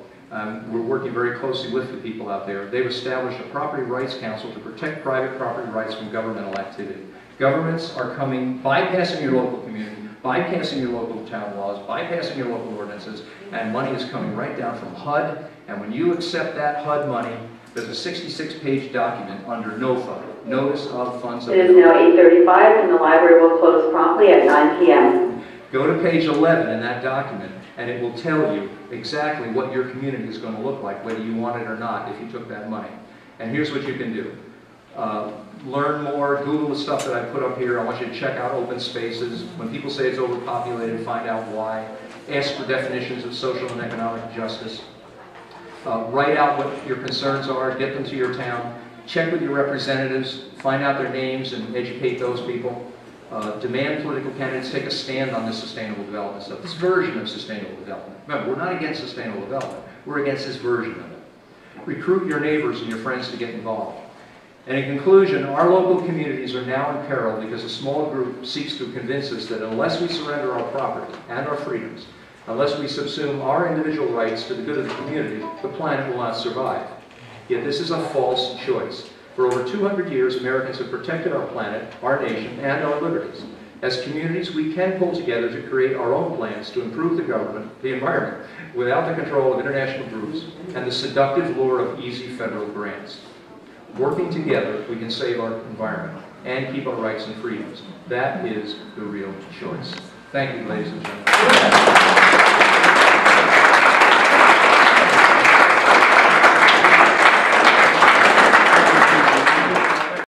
we're working very closely with the people out there. They've established a property rights council to protect private property rights from governmental activity. Governments are coming, bypassing your local community, bypassing your local town laws, bypassing your local ordinances, and money is coming right down from HUD. And when you accept that HUD money, there's a 66-page document under NOFA, Notice of Funds. It is now 8:35 and the library will close promptly at 9 p.m. Go to page 11 in that document and it will tell you exactly what your community is going to look like, whether you want it or not, if you took that money. And here's what you can do. Learn more, Google the stuff that I put up here. I want you to check out open spaces. When people say it's overpopulated, find out why. Ask for definitions of social and economic justice. Write out what your concerns are, get them to your town. Check with your representatives, find out their names and educate those people. Demand political candidates take a stand on this sustainable development stuff, this version of sustainable development. Remember, we're not against sustainable development. We're against this version of it. Recruit your neighbors and your friends to get involved. And in conclusion, our local communities are now in peril because a small group seeks to convince us that unless we surrender our property and our freedoms, unless we subsume our individual rights to the good of the community, the planet will not survive. Yet this is a false choice. For over 200 years, Americans have protected our planet, our nation, and our liberties. As communities, we can pull together to create our own plans to improve the environment, without the control of international groups and the seductive lure of easy federal grants. Working together, we can save our environment and keep our rights and freedoms. That is the real choice. Thank you, ladies and gentlemen.